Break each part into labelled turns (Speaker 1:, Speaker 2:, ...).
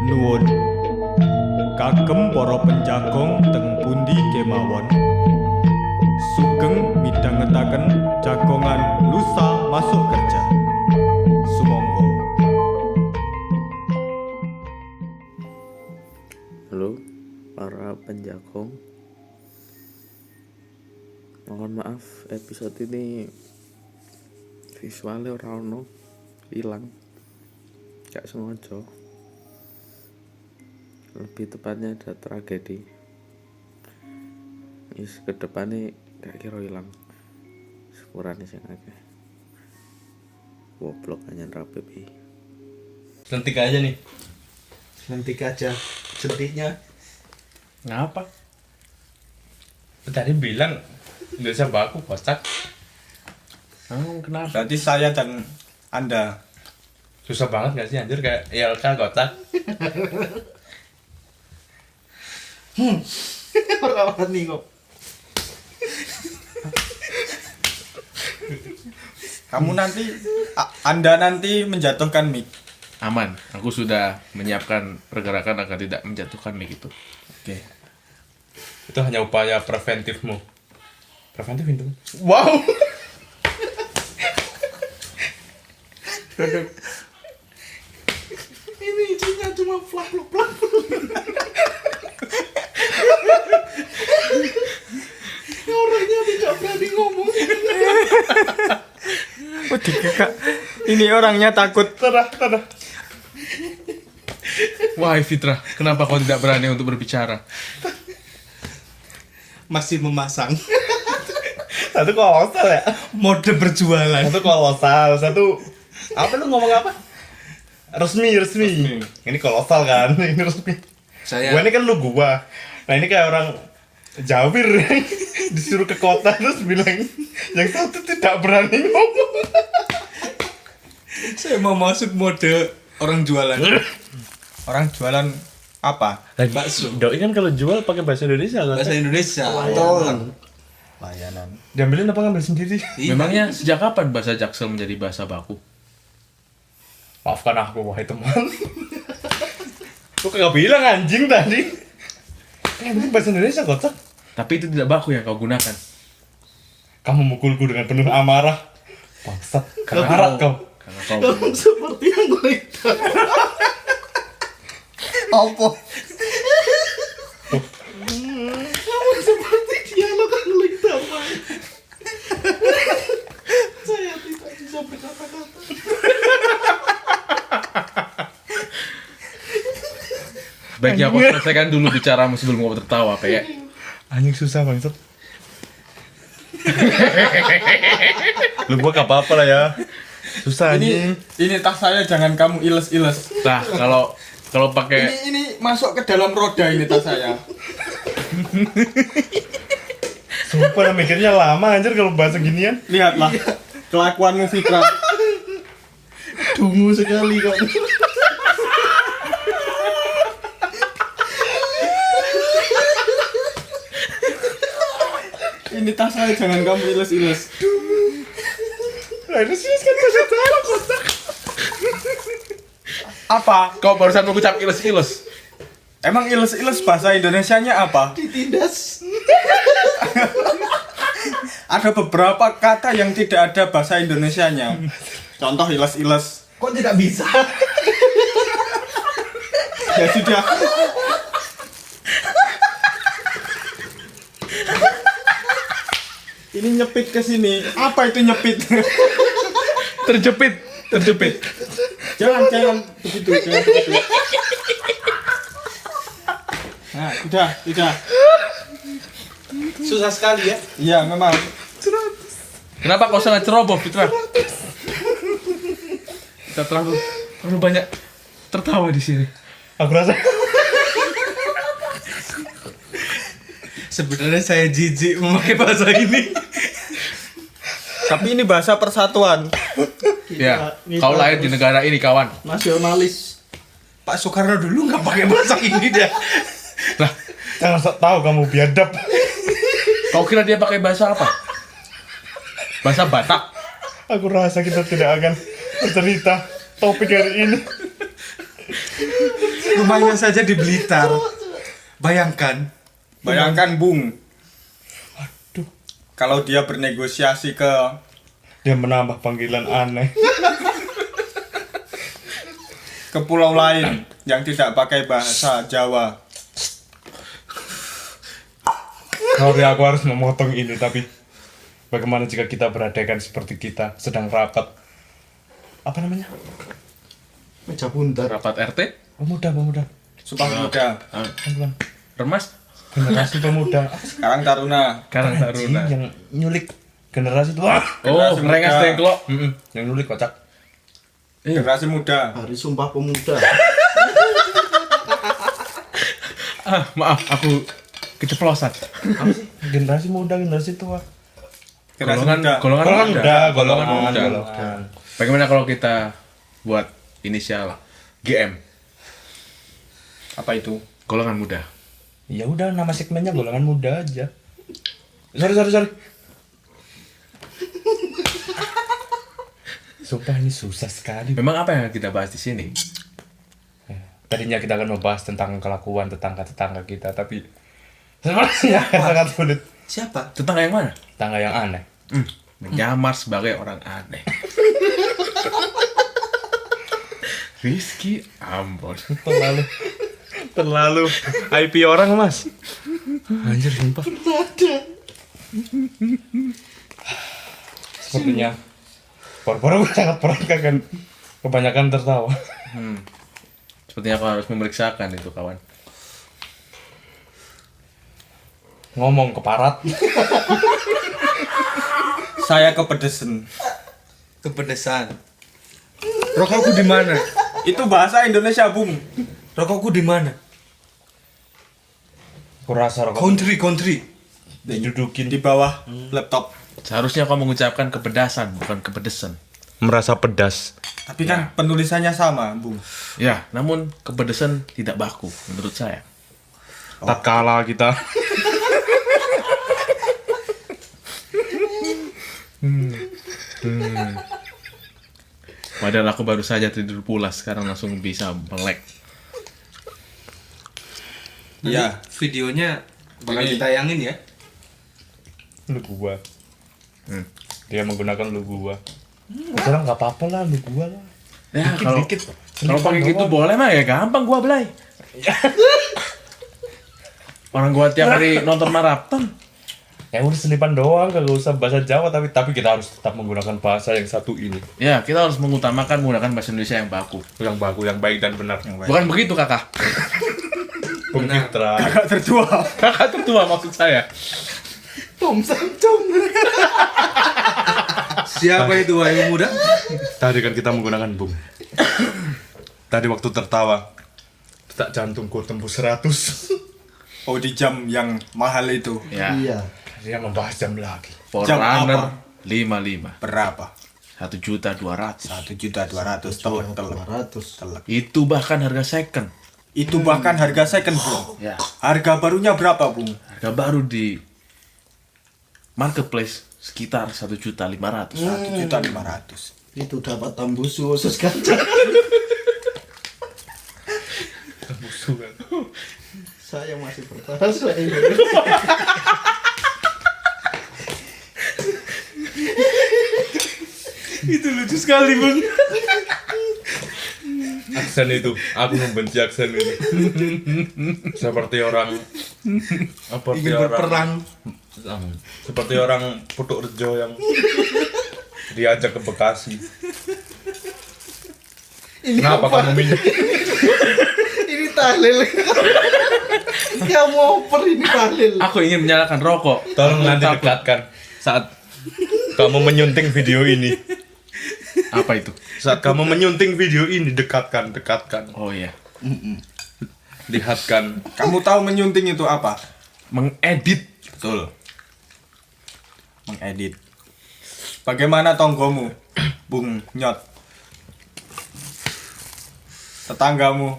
Speaker 1: Nuwun. Kagem para penjagong teng pundi kemawon. Sugeng midhangetaken jagongan lusa masuk kerja. Sumangga.
Speaker 2: Halo para penjagong, mohon maaf episode ini visualnya ora ono, hilang, gak sengaja. Lebih tepatnya ada tragedi. Is kedepannya gak kira hilang, sepurane sing akeh. Goblok hanya rapi pi.
Speaker 3: Lentik aja nih.
Speaker 4: Lentik aja jentiknya.
Speaker 3: Ngapa? Tadi bilang nggak bisa baku kocak. Kenapa?
Speaker 1: Berarti saya dan Anda
Speaker 3: Susah banget gak sih anjir kayak ILK kocak.
Speaker 4: Orang nih kok.
Speaker 1: kamu nanti Anda nanti menjatuhkan mic.
Speaker 5: Aman, aku sudah menyiapkan pergerakan agar tidak menjatuhkan mic itu.
Speaker 3: Oke. Itu hanya upaya preventifmu. Preventif itu.
Speaker 1: Wow.
Speaker 4: Ini isinya cuma flap. Orangnya tidak berani ngomong.
Speaker 1: Kak. Ini orangnya takut.
Speaker 3: Terah.
Speaker 5: Wahai Fitra, kenapa kau tidak berani untuk berbicara?
Speaker 4: Masih memasang
Speaker 3: Satu kolosal ya.
Speaker 4: mode berjualan.
Speaker 3: Satu kolosal. Satu apa lu ngomong apa? Resmi. Ini kolosal kan. Ini resmi. Gua ini kan lu gua. Nah ini kayak orang Jawir disuruh ke kota terus bilang yang satu tidak berani ngomong.
Speaker 4: Saya mau masuk mode orang jualan.
Speaker 1: Orang jualan apa?
Speaker 4: Bakso.
Speaker 3: Doi kan kalau jual pakai bahasa Indonesia kan?
Speaker 4: Bahasa Indonesia.
Speaker 1: Layanan.
Speaker 3: Diambilin apa ngambil sendiri?
Speaker 4: Iya.
Speaker 5: Memangnya sejak kapan bahasa Jaksel menjadi bahasa baku?
Speaker 3: Maafkan aku wahai teman. Lu kagak bilang anjing tadi. Ini bahasa Indonesia kocak.
Speaker 5: Tapi itu tidak baku yang kau gunakan.
Speaker 3: Kamu mukulku dengan penuh amarah. Bangsat, karat kau.
Speaker 5: Karena kau
Speaker 4: Kamu seperti yang gue Apa? Kamu seperti dialog angling damai. Saya tidak bisa berkata-kata.
Speaker 5: baiknya kau selesaikan dulu bicaramu sebelum kau tertawa, kayak.
Speaker 3: Anjing susah bangsat. Lu gua gak apa-apa lah ya. Susah anjing.
Speaker 1: Ini tas saya, jangan kamu iles-iles.
Speaker 5: Nah, kalau pakai
Speaker 1: Ini masuk ke dalam roda ini tas saya.
Speaker 3: Sumpah mikirnya lama anjir kalau bahasa ginian.
Speaker 1: Lihatlah kelakuanmu Fitra.
Speaker 4: Dungu sekali kok.
Speaker 1: Ini tas saya, jangan kamu iles-iles.
Speaker 3: Lah itu sih kan bahasa Jawa kocak.
Speaker 1: Apa?
Speaker 5: kau barusan mengucap iles-iles.
Speaker 1: Emang iles-iles bahasa Indonesianya apa?
Speaker 4: Ditindas.
Speaker 1: Ada beberapa kata yang tidak ada bahasa Indonesianya. Contoh iles-iles.
Speaker 4: Kok tidak bisa?
Speaker 1: Ya sudah. Ini nyepit ke sini. Apa itu nyepit?
Speaker 5: Terjepit.
Speaker 1: Jangan begitu, jangan begitu. Nah, udah.
Speaker 4: Susah sekali ya.
Speaker 1: Iya, memang.
Speaker 5: Kenapa kau sangat ceroboh, Fitra? Kita terlalu banyak tertawa di sini.
Speaker 3: Aku rasa
Speaker 4: Sebenarnya saya jijik memakai bahasa ini.
Speaker 1: Tapi ini bahasa persatuan.
Speaker 5: Ya, kau lahir di negara ini, kawan.
Speaker 4: Nasionalis. Pak Soekarno dulu nggak pakai bahasa ini dah.
Speaker 5: Lah,
Speaker 3: jangan sok tahu kamu biadab.
Speaker 5: kau kira dia pakai bahasa apa? Bahasa Batak.
Speaker 3: Aku rasa kita tidak akan bercerita topik hari ini.
Speaker 4: Rumahnya saja di Blitar. Bayangkan.
Speaker 1: Bayangkan Bung. Kalau dia bernegosiasi ke
Speaker 3: Dia menambah panggilan aneh.
Speaker 1: pulau lain yang tidak pakai bahasa Jawa.
Speaker 3: Sorry aku harus memotong ini, tapi bagaimana jika kita beradakan seperti kita sedang rapat? Apa namanya?
Speaker 4: Meja bundar.
Speaker 5: Rapat RT?
Speaker 3: Pemuda.
Speaker 1: Sumpah Pemuda.
Speaker 3: Bukan.
Speaker 5: Remas?
Speaker 3: Generasi pemuda.
Speaker 1: Sekarang Taruna.
Speaker 5: Karang Taruna.
Speaker 3: Yang nyulik generasi tua.
Speaker 5: Oh,
Speaker 1: Generasi
Speaker 5: Rengas
Speaker 1: muda.
Speaker 5: Dengklok.
Speaker 3: Yang nyulik kocak.
Speaker 1: Generasi muda.
Speaker 4: Hari Sumpah Pemuda.
Speaker 5: Maaf, aku keceplosan.
Speaker 3: Apa sih? Generasi muda, generasi tua.
Speaker 1: Generasi
Speaker 5: Golongan
Speaker 1: muda.
Speaker 5: golongan muda.
Speaker 3: golongan
Speaker 5: muda.
Speaker 3: muda.
Speaker 5: Bagaimana kalau kita buat inisial GM?
Speaker 1: Apa itu?
Speaker 5: Golongan muda.
Speaker 3: Ya udah, nama segmennya golongan muda aja. Sorry. Sumpah ini susah sekali.
Speaker 5: Memang apa yang kita bahas di sini?
Speaker 3: Tadinya kita akan membahas tentang kelakuan tetangga-tetangga kita, tapi sebenarnya sangat sulit.
Speaker 4: Siapa?
Speaker 5: Tentang yang mana?
Speaker 3: Tetangga yang aneh.
Speaker 5: Menyamar sebagai orang aneh. Rizky Ambon.
Speaker 3: Terlalu IP orang, Mas. Anjir, sumpah. Sepertinya baru-baru gue sangat perangkat kan. Kebanyakan tertawa.
Speaker 5: Sepertinya aku harus memeriksakan itu, kawan.
Speaker 3: Ngomong ke parat.
Speaker 1: Saya kepedesan.
Speaker 4: Kepedesan. Rokokku di mana?
Speaker 1: Itu bahasa Indonesia, Bung.
Speaker 4: Rokokku di mana?
Speaker 3: Kurasa rokok
Speaker 4: Country.
Speaker 3: didudukin.
Speaker 1: Di bawah laptop.
Speaker 5: Seharusnya kau mengucapkan kepedasan, bukan kepedesan.
Speaker 3: Merasa pedas.
Speaker 1: Tapi kan penulisannya sama, Bung.
Speaker 5: Ya, namun kepedesan tidak baku menurut saya.
Speaker 3: Tatkala kita
Speaker 5: Padahal aku baru saja tidur pulas, sekarang langsung bisa melek.
Speaker 1: Iya.
Speaker 4: Videonya bakal
Speaker 1: Ini.
Speaker 4: ditayangin ya.
Speaker 3: lu gua. Dia menggunakan lu gua. Sekarang nggak apa-apa lah, lu gua lah.
Speaker 5: Ya,
Speaker 3: Dikit.
Speaker 5: kalau pakai gitu boleh mah ya gampang gua belai. Orang gua tiap hari nonton maraton.
Speaker 3: Ya udah selipan doang, kagak usah bahasa Jawa, tapi kita harus tetap menggunakan bahasa yang satu ini.
Speaker 5: Ya, kita harus mengutamakan menggunakan bahasa Indonesia yang baku.
Speaker 3: Yang bagus, yang baik dan benar.
Speaker 5: Bukan begitu, Kakak.
Speaker 3: Bung Fitra.
Speaker 1: Kakak tertua.
Speaker 5: Kakak tertua maksud saya.
Speaker 4: Siapa itu wahai muda?
Speaker 3: Tadi kan kita menggunakan bung. Tadi waktu tertawa, detak jantungku tembus 100.
Speaker 1: Oh, di jam yang mahal itu.
Speaker 5: Ya,
Speaker 3: Dia membahas jam lagi.
Speaker 1: Jam
Speaker 5: Forerunner
Speaker 1: apa?
Speaker 5: 55.
Speaker 1: Berapa?
Speaker 5: 1.200.000.
Speaker 1: 1.200.000 telek.
Speaker 5: Itu bahkan harga second.
Speaker 1: Itu bahkan harga second, Bung.
Speaker 5: Ya,
Speaker 1: Harga barunya berapa, Bung?
Speaker 5: harga baru di marketplace sekitar 1.500.000.
Speaker 1: 1.500.000.
Speaker 4: Itu dapat tambusu khusus kaca. Saya masih bertahan saya ini.
Speaker 5: Itu lucu sekali, Bung.
Speaker 3: Aksen itu, aku membenci aksen itu. Seperti orang
Speaker 4: Ingin berperang.
Speaker 3: Seperti orang Putuk Rejo yang diajak ke Bekasi. Kenapa kamu minum?
Speaker 4: Ini tahlil. Kamu oper ini tahlil.
Speaker 5: Aku ingin menyalakan rokok.
Speaker 3: Tolong nanti
Speaker 5: Takut
Speaker 3: dekatkan
Speaker 5: saat
Speaker 3: kamu menyunting video ini.
Speaker 5: apa itu?
Speaker 3: Saat kamu menyunting video ini, dekatkan.
Speaker 5: Oh iya,
Speaker 3: Lihatkan.
Speaker 1: Kamu tahu menyunting itu apa?
Speaker 5: mengedit.
Speaker 1: Betul. Mengedit. Bagaimana tonggomu, Bung Nyot? Tetanggamu.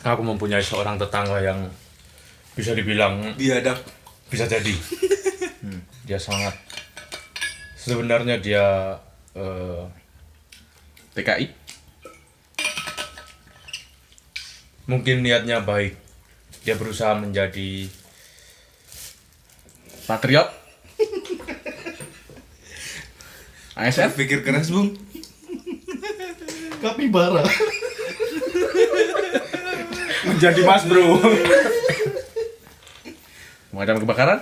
Speaker 3: Aku mempunyai seorang tetangga yang bisa dibilang
Speaker 4: Biadab.
Speaker 3: bisa jadi. Dia sangat sebenarnya dia
Speaker 5: TKI.
Speaker 3: Mungkin niatnya baik. Dia berusaha menjadi
Speaker 5: Patriot. ASN.
Speaker 4: Pikir keras, Bung.
Speaker 3: kapibara.
Speaker 1: Menjadi Mas Bro.
Speaker 5: Mengadam kebakaran.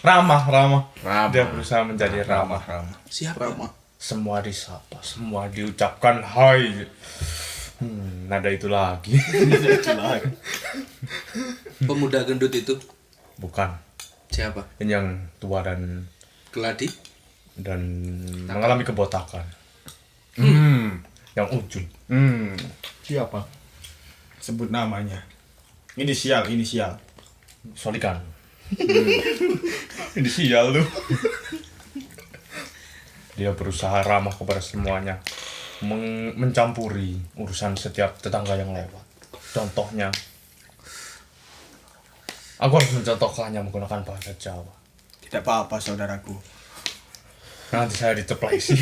Speaker 3: Ramah.
Speaker 5: Ramah.
Speaker 3: Dia berusaha menjadi ramah.
Speaker 4: Siapa?
Speaker 3: Semua disapa, semua diucapkan hai. Nada itu lagi.
Speaker 4: Pemuda gendut itu
Speaker 3: Bukan.
Speaker 4: siapa?
Speaker 3: Ini yang tua dan
Speaker 4: Keladi?
Speaker 3: mengalami kebotakan. Yang ujung.
Speaker 1: Siapa? Sebut namanya. Inisial.
Speaker 3: Solikan. Ini sial tuh. Dia berusaha ramah kepada semuanya, mencampuri urusan setiap tetangga yang lewat. Contohnya, aku harus mencontohkannya menggunakan bahasa Jawa.
Speaker 1: Tidak apa-apa saudaraku.
Speaker 3: Nanti saya diceplesi.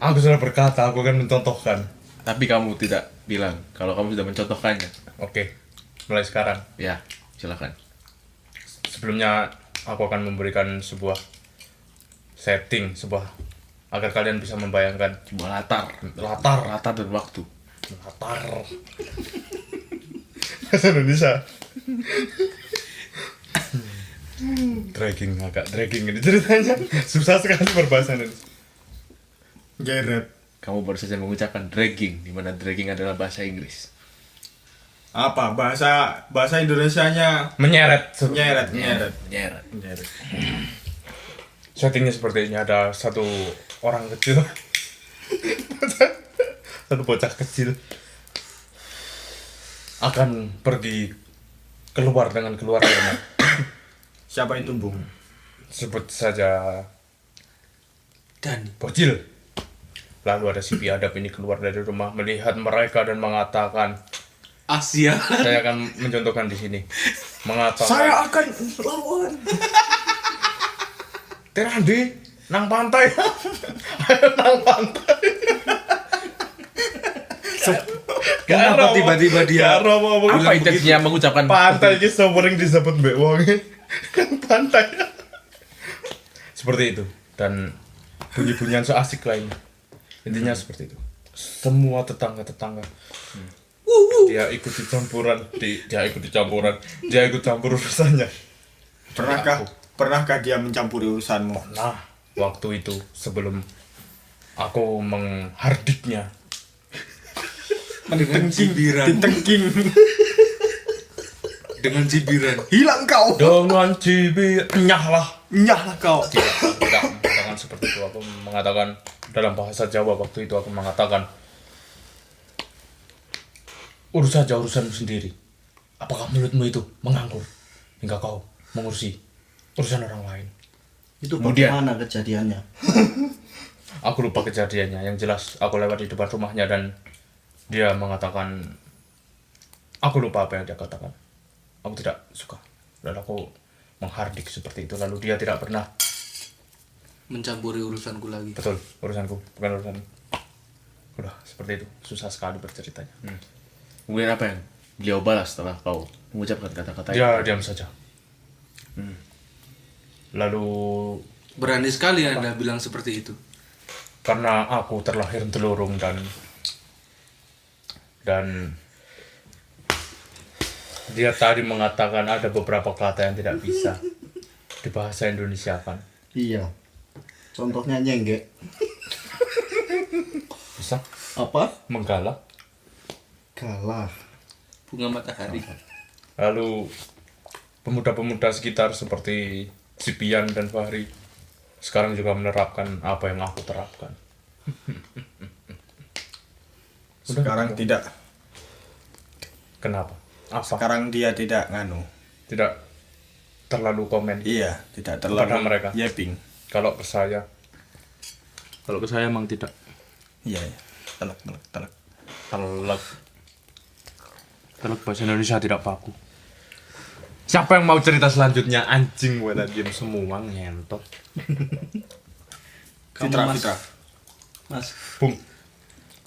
Speaker 3: Aku sudah berkata, aku akan mencontohkan.
Speaker 5: Tapi kamu tidak bilang kalau kamu sudah mencontohkannya.
Speaker 3: Oke, mulai sekarang.
Speaker 5: Ya, silakan.
Speaker 3: Sebelumnya, aku akan memberikan sebuah setting, agar kalian bisa membayangkan
Speaker 5: Cuma latar dan waktu.
Speaker 3: latar. Bahasa Indonesia. Agak dragging ini ceritanya. Susah sekali berbahasa Indonesia.
Speaker 1: Geret.
Speaker 5: Kamu baru saja mengucapkan dragging, di mana dragging adalah bahasa Inggris.
Speaker 1: Apa bahasa Indonesianya?
Speaker 3: Menyeret.
Speaker 5: Nyeret.
Speaker 3: Settingnya seperti ini, ada satu orang kecil. Satu bocah kecil akan pergi keluar dengan keluarganya.
Speaker 1: Siapa itu, Bung?
Speaker 3: Sebut saja
Speaker 4: Dani.
Speaker 3: Bocil. Lalu ada si biadab ini keluar dari rumah, melihat mereka dan mengatakan,
Speaker 4: Asia.
Speaker 3: saya akan mencontohkan di sini. Mengatakan,
Speaker 1: Saya akan lawan.
Speaker 3: Terandi, nang pantai. Ayo nang pantai.
Speaker 4: Kenapa tiba-tiba dia
Speaker 5: Apa intensinya mengucapkan
Speaker 3: pantai ini sering disebut mbek wong. Kan pantai. Seperti itu. Dan bunyi-bunyian so asik lainnya. Intinya seperti itu. Semua tetangga-tetangga dia ikut campur urusannya.
Speaker 1: Pernahkah dia mencampuri urusanmu?
Speaker 3: Nah, waktu itu sebelum aku menghardiknya,
Speaker 4: dengan cibiran.
Speaker 1: Ditengking.
Speaker 4: Dengan cibiran.
Speaker 1: Hilang kau.
Speaker 3: dengan cibir nyahlah.
Speaker 1: Nyahlah kau.
Speaker 3: Tidak mengatakan seperti itu. Aku mengatakan dalam bahasa Jawa waktu itu, aku mengatakan, urus saja urusanmu sendiri. Apakah menurutmu itu menganggur hingga kau mengurusi urusan orang lain?
Speaker 6: Itu
Speaker 3: Kemudian-
Speaker 6: bagaimana kejadiannya?
Speaker 3: Aku lupa kejadiannya. Yang jelas aku lewat di depan rumahnya dan dia mengatakan, aku lupa apa yang dia katakan. Aku tidak suka dan aku menghardik seperti itu. Lalu dia tidak pernah,
Speaker 4: Mencampuri urusanku lagi.
Speaker 3: betul, urusanku bukan urusan. Udah seperti itu, susah sekali berceritanya.
Speaker 5: Kemudian apa yang beliau balas setelah kau mengucapkan kata-kata itu?
Speaker 3: Dia diam saja. Lalu
Speaker 4: Berani sekali Anda bilang seperti itu.
Speaker 3: karena aku terlahir telurung dan dia tadi mengatakan ada beberapa kata yang tidak bisa dibahasa Indonesia kan.
Speaker 6: Iya. Contohnya nyenggek.
Speaker 3: Bisa
Speaker 6: Apa?
Speaker 3: menggalak.
Speaker 6: Kalah.
Speaker 4: Bunga matahari.
Speaker 3: Lalu pemuda-pemuda sekitar seperti Sipian dan Fahri sekarang juga menerapkan apa yang aku terapkan.
Speaker 1: Sekarang tidak.
Speaker 3: Kenapa? Apa?
Speaker 1: Sekarang dia tidak nganu.
Speaker 3: Tidak terlalu komen.
Speaker 1: Iya, tidak
Speaker 3: Kepada
Speaker 1: terlalu
Speaker 3: mereka.
Speaker 1: yeping.
Speaker 3: Kalau ke saya emang tidak.
Speaker 1: Iya. Telak.
Speaker 3: Telak bahasa Indonesia tidak baku. Siapa yang mau cerita selanjutnya? Anjing, gue tadi diem semua ngentot.
Speaker 1: Fitra,
Speaker 4: Mas.
Speaker 1: Fitra.
Speaker 4: Mas,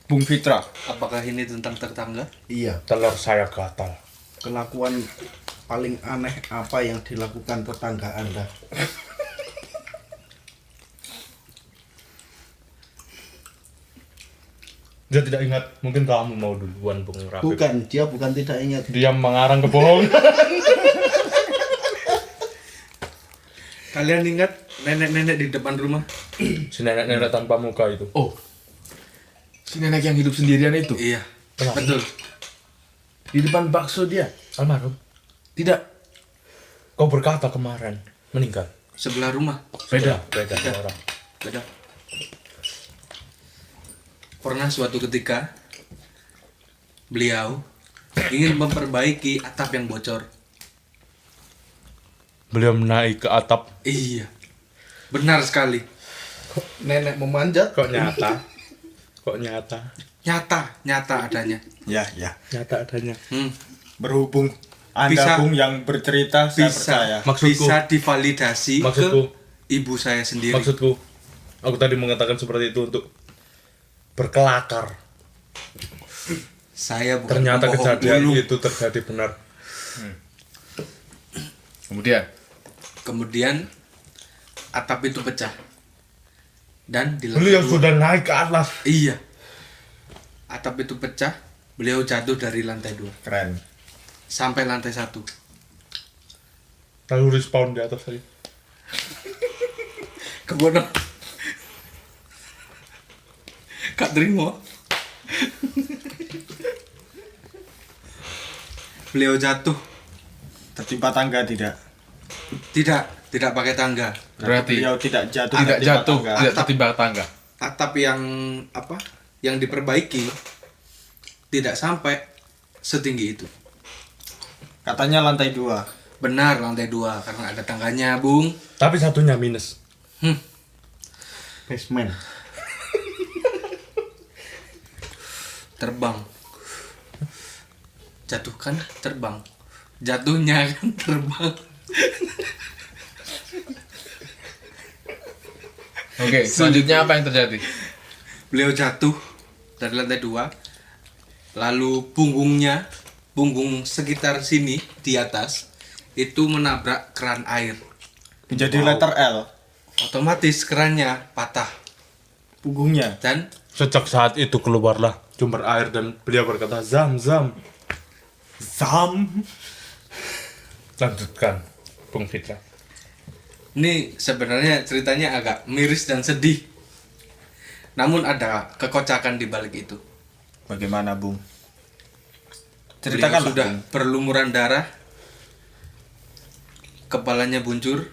Speaker 1: Bung Fitra.
Speaker 4: apakah ini tentang tetangga?
Speaker 6: Iya.
Speaker 3: Telur saya gatal.
Speaker 6: Kelakuan paling aneh apa yang dilakukan tetangga Anda?
Speaker 3: Dia tidak ingat, mungkin kamu mau duluan Bung Rafiq.
Speaker 6: Bukan, dia bukan tidak ingat.
Speaker 3: Dia mengarang kebohongan.
Speaker 4: Kalian ingat nenek-nenek di depan rumah?
Speaker 3: Si nenek-nenek tanpa muka itu.
Speaker 5: Oh, si nenek yang hidup sendirian itu.
Speaker 4: Iya,
Speaker 3: Kenapa?
Speaker 4: betul.
Speaker 5: Di depan bakso dia.
Speaker 3: Almarhum.
Speaker 5: Tidak.
Speaker 3: Kau berkata kemarin meninggal.
Speaker 4: Sebelah rumah.
Speaker 5: Beda.
Speaker 3: Beda orang.
Speaker 4: Beda. Pernah suatu ketika beliau ingin memperbaiki atap yang bocor.
Speaker 3: Beliau naik ke atap.
Speaker 4: Iya, benar sekali.
Speaker 6: Nenek memanjat.
Speaker 3: Kok nyata? Kok nyata?
Speaker 4: Nyata adanya.
Speaker 1: Ya, ya.
Speaker 3: Nyata adanya.
Speaker 1: Berhubung Anda
Speaker 4: Bisa-
Speaker 1: Bung yang bercerita, saya percaya.
Speaker 3: Maksudku-
Speaker 4: Bisa divalidasi
Speaker 3: Maksudku-
Speaker 4: ke ibu saya sendiri.
Speaker 3: Maksudku, aku tadi mengatakan seperti itu untuk berkelakar.
Speaker 4: Saya bukan
Speaker 3: Ternyata
Speaker 4: pembohong
Speaker 3: kejadian
Speaker 4: dulu.
Speaker 3: itu terjadi benar.
Speaker 5: Kemudian
Speaker 4: Atap itu pecah. Dan di
Speaker 3: Beliau
Speaker 4: lantai dua-
Speaker 3: sudah naik ke atas.
Speaker 4: Iya. Atap itu pecah, beliau jatuh dari lantai 2
Speaker 1: Keren.
Speaker 4: sampai lantai 1.
Speaker 3: Lalu respawn di atas tadi.
Speaker 4: Kebodoh. Kak terima. Beliau jatuh.
Speaker 1: Tertimpa tangga tidak?
Speaker 4: Tidak pakai tangga.
Speaker 5: berarti
Speaker 1: Beliau tidak jatuh.
Speaker 5: tidak
Speaker 1: tertimpa
Speaker 5: jatuh,
Speaker 1: tangga.
Speaker 5: tidak tertimpa tangga.
Speaker 4: Atap yang apa? Yang diperbaiki tidak sampai setinggi itu.
Speaker 1: Katanya lantai 2.
Speaker 4: Benar lantai 2 karena ada tangganya, Bung.
Speaker 3: Tapi satunya minus.
Speaker 6: Basement.
Speaker 4: Terbang. Jatuh kan terbang. Jatuhnya kan terbang.
Speaker 5: Oke, selanjutnya apa yang terjadi?
Speaker 4: Beliau jatuh dari lantai 2. Lalu punggung sekitar sini di atas itu menabrak keran air.
Speaker 1: Menjadi letter L.
Speaker 4: Otomatis kerannya patah
Speaker 1: Punggungnya.
Speaker 4: dan
Speaker 3: Sejak saat itu keluarlah sumber air dan beliau berkata, Zam, Zam.
Speaker 1: Zam.
Speaker 3: Lanjutkan, Bung Fitra.
Speaker 4: ini sebenarnya ceritanya agak miris dan sedih. Namun ada kekocakan di balik itu.
Speaker 1: Bagaimana, Bung?
Speaker 4: Beliau
Speaker 1: Ceritakan
Speaker 4: sudah berlumuran darah. Kepalanya buncur.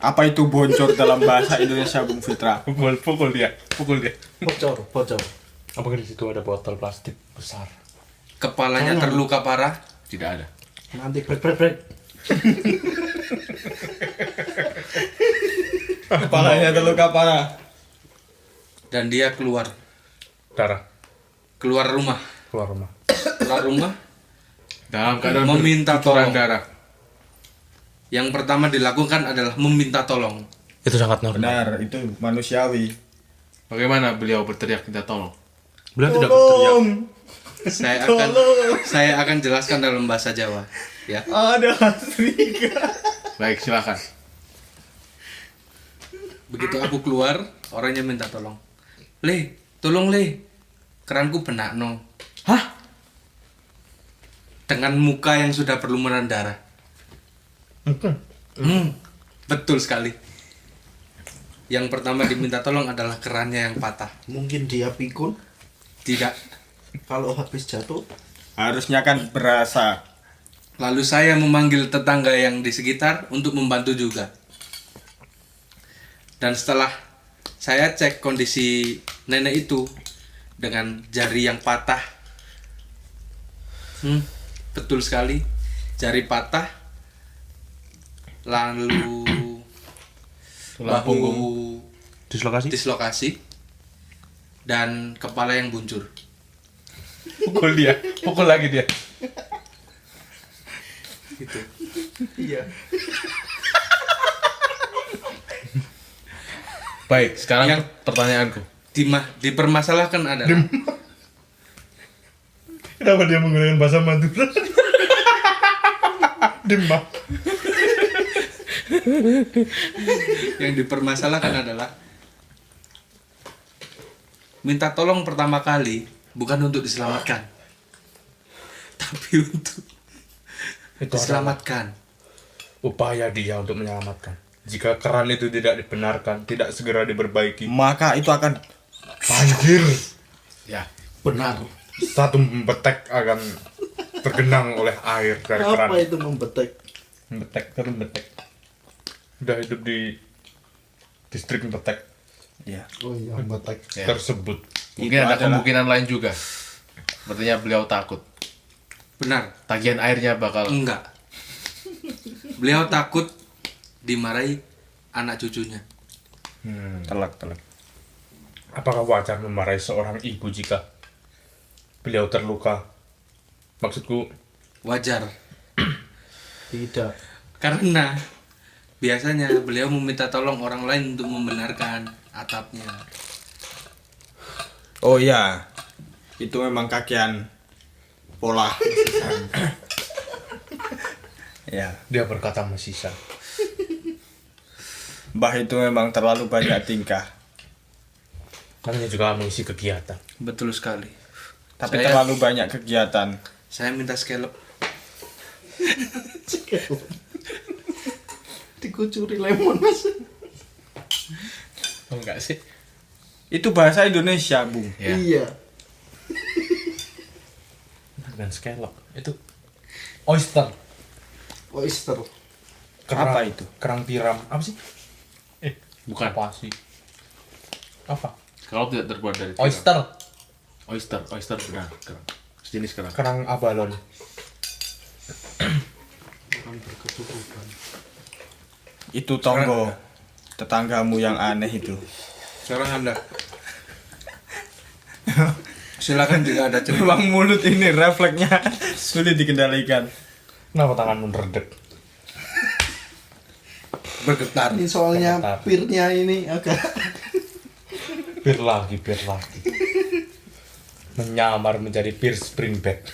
Speaker 1: Apa itu boncor dalam bahasa Indonesia, Bung Fitra?
Speaker 3: Pukul dia.
Speaker 6: Bocor.
Speaker 3: Apakah di situ ada botol plastik besar?
Speaker 4: Kepalanya terluka parah.
Speaker 5: Tidak ada.
Speaker 6: Nanti break.
Speaker 1: Kepalanya terluka parah.
Speaker 4: Dan dia keluar
Speaker 3: Darah.
Speaker 4: rumah.
Speaker 3: Keluar rumah.
Speaker 4: Keluar rumah.
Speaker 5: Dalam keadaan
Speaker 4: Meminta
Speaker 5: bercucuran
Speaker 4: tolong.
Speaker 5: darah.
Speaker 4: Yang pertama dilakukan adalah meminta tolong.
Speaker 3: Itu sangat normal.
Speaker 1: Benar, itu manusiawi.
Speaker 5: Bagaimana beliau berteriak minta tolong?
Speaker 3: Beliau tidak berteriak.
Speaker 4: Saya akan jelaskan dalam bahasa Jawa, ya.
Speaker 1: Ada serigala.
Speaker 5: Baik, silakan.
Speaker 4: Begitu aku keluar, orangnya minta tolong. Le, tolong le, keranku benakno.
Speaker 5: Hah?
Speaker 4: Dengan muka yang sudah berlumuran darah. Betul sekali. Yang pertama diminta tolong adalah kerannya yang patah.
Speaker 6: Mungkin dia pikun.
Speaker 4: Tidak.
Speaker 6: Kalau habis jatuh,
Speaker 1: Harusnya kan berasa.
Speaker 4: Lalu saya memanggil tetangga yang di sekitar untuk membantu juga. Dan setelah saya cek kondisi nenek itu dengan jari yang patah. Betul sekali. Jari patah. Lalu
Speaker 5: Tulang
Speaker 4: bahu
Speaker 5: punggung.
Speaker 4: dislokasi dan kepala yang buncur.
Speaker 5: Pukul dia. Pukul lagi dia.
Speaker 4: Gitu.
Speaker 6: iya.
Speaker 5: Baik, sekarang
Speaker 4: Yang-
Speaker 5: pertanyaanku.
Speaker 4: Dipermasalahkan adalah
Speaker 3: Kenapa dia menggunakan bahasa Madura? Dimah.
Speaker 4: yang dipermasalahkan adalah minta tolong pertama kali bukan untuk diselamatkan, tapi untuk
Speaker 3: Itu
Speaker 4: diselamatkan.
Speaker 3: upaya dia untuk menyelamatkan. Jika keran itu tidak dibenarkan, tidak segera diperbaiki,
Speaker 1: Maka itu akan
Speaker 3: banjir.
Speaker 5: Ya.
Speaker 6: Benar.
Speaker 3: Satu betek akan tergenang oleh air dari keran.
Speaker 6: Apa itu membetek?
Speaker 3: Satu betek. Udah hidup di distrik betek
Speaker 1: ya.
Speaker 6: Oh iya, membetek.
Speaker 5: Ya.
Speaker 3: tersebut.
Speaker 5: Mungkin
Speaker 1: Itu
Speaker 5: ada
Speaker 1: adalah-
Speaker 5: kemungkinan lain juga. Sepertinya beliau takut.
Speaker 4: Benar.
Speaker 5: Tagihan airnya bakal
Speaker 4: Enggak. Beliau takut dimarahi anak cucunya.
Speaker 1: Telak.
Speaker 3: Apakah wajar memarahi seorang ibu jika beliau terluka? Maksudku,
Speaker 4: Wajar.
Speaker 6: Tidak.
Speaker 4: Karena biasanya beliau meminta tolong orang lain untuk membenarkan atapnya.
Speaker 1: Oh ya, itu memang kakian pola. Ya,
Speaker 3: dia berkata mesisa.
Speaker 1: Mbah itu memang terlalu banyak tingkah,
Speaker 3: Namanya juga mengisi kegiatan.
Speaker 4: Betul sekali.
Speaker 1: tapi
Speaker 4: Saya-
Speaker 1: terlalu banyak kegiatan.
Speaker 4: Saya minta scallop.
Speaker 6: Dikucuri lemon, Mas.
Speaker 5: Oh enggak sih?
Speaker 1: Itu bahasa Indonesia, Bung.
Speaker 5: Ya.
Speaker 6: Iya.
Speaker 3: Bukan scallop, itu oyster.
Speaker 6: Oyster.
Speaker 1: Apa itu?
Speaker 3: Kerang tiram. Apa sih?
Speaker 5: Bukan.
Speaker 3: Apa sih? Apa?
Speaker 5: Kalau tidak terbuat dari tiram.
Speaker 3: Oyster.
Speaker 5: Oyster benar. Kerang. Sejenis kerang.
Speaker 3: Kerang abalon.
Speaker 6: Orang berkecukupan.
Speaker 1: Itu Tonggo, tetanggamu yang aneh itu.
Speaker 4: Sekarang Anda. Silakan jika ada cerita.
Speaker 1: Memang mulut ini refleksnya sulit dikendalikan.
Speaker 3: Kenapa tanganmu meredek?
Speaker 4: Bergetar.
Speaker 6: Ini soalnya
Speaker 3: Bentar.
Speaker 6: pirnya ini agak
Speaker 3: Bir lagi. Menyamar menjadi bir springback.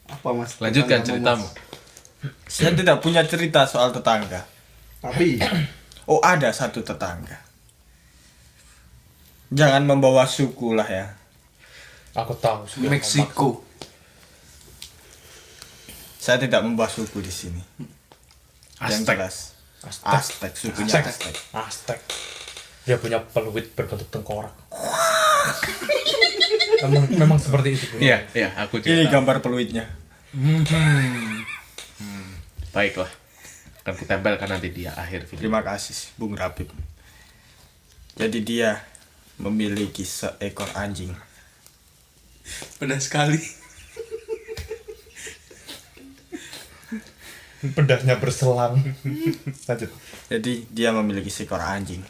Speaker 6: apa, Mas?
Speaker 5: Lanjutkan
Speaker 6: Tetanggamu,
Speaker 5: ceritamu.
Speaker 6: Mas.
Speaker 1: Saya tidak punya cerita soal tetangga.
Speaker 6: Tapi
Speaker 1: Oh, ada satu tetangga. Jangan membawa suku lah ya.
Speaker 3: Aku tahu sudah.
Speaker 4: Meksiko.
Speaker 1: Saya tidak membahas suku di sini. Yang
Speaker 3: Aztec.
Speaker 1: jelas.
Speaker 3: Aztec.
Speaker 1: Aztec, sukunya Aztec.
Speaker 3: Aztec. Dia punya peluit berbentuk tengkorak. memang seperti itu. Bro.
Speaker 5: Iya, aku juga.
Speaker 1: Ini
Speaker 5: tahu.
Speaker 1: gambar peluitnya.
Speaker 5: Baiklah. Akan kutempelkan nanti di akhir video.
Speaker 1: Terima kasih, Bung Rapip. Jadi dia memiliki seekor anjing.
Speaker 4: Pedas sekali.
Speaker 3: Pedasnya berselang. Lanjut.
Speaker 1: Jadi dia memiliki seekor anjing.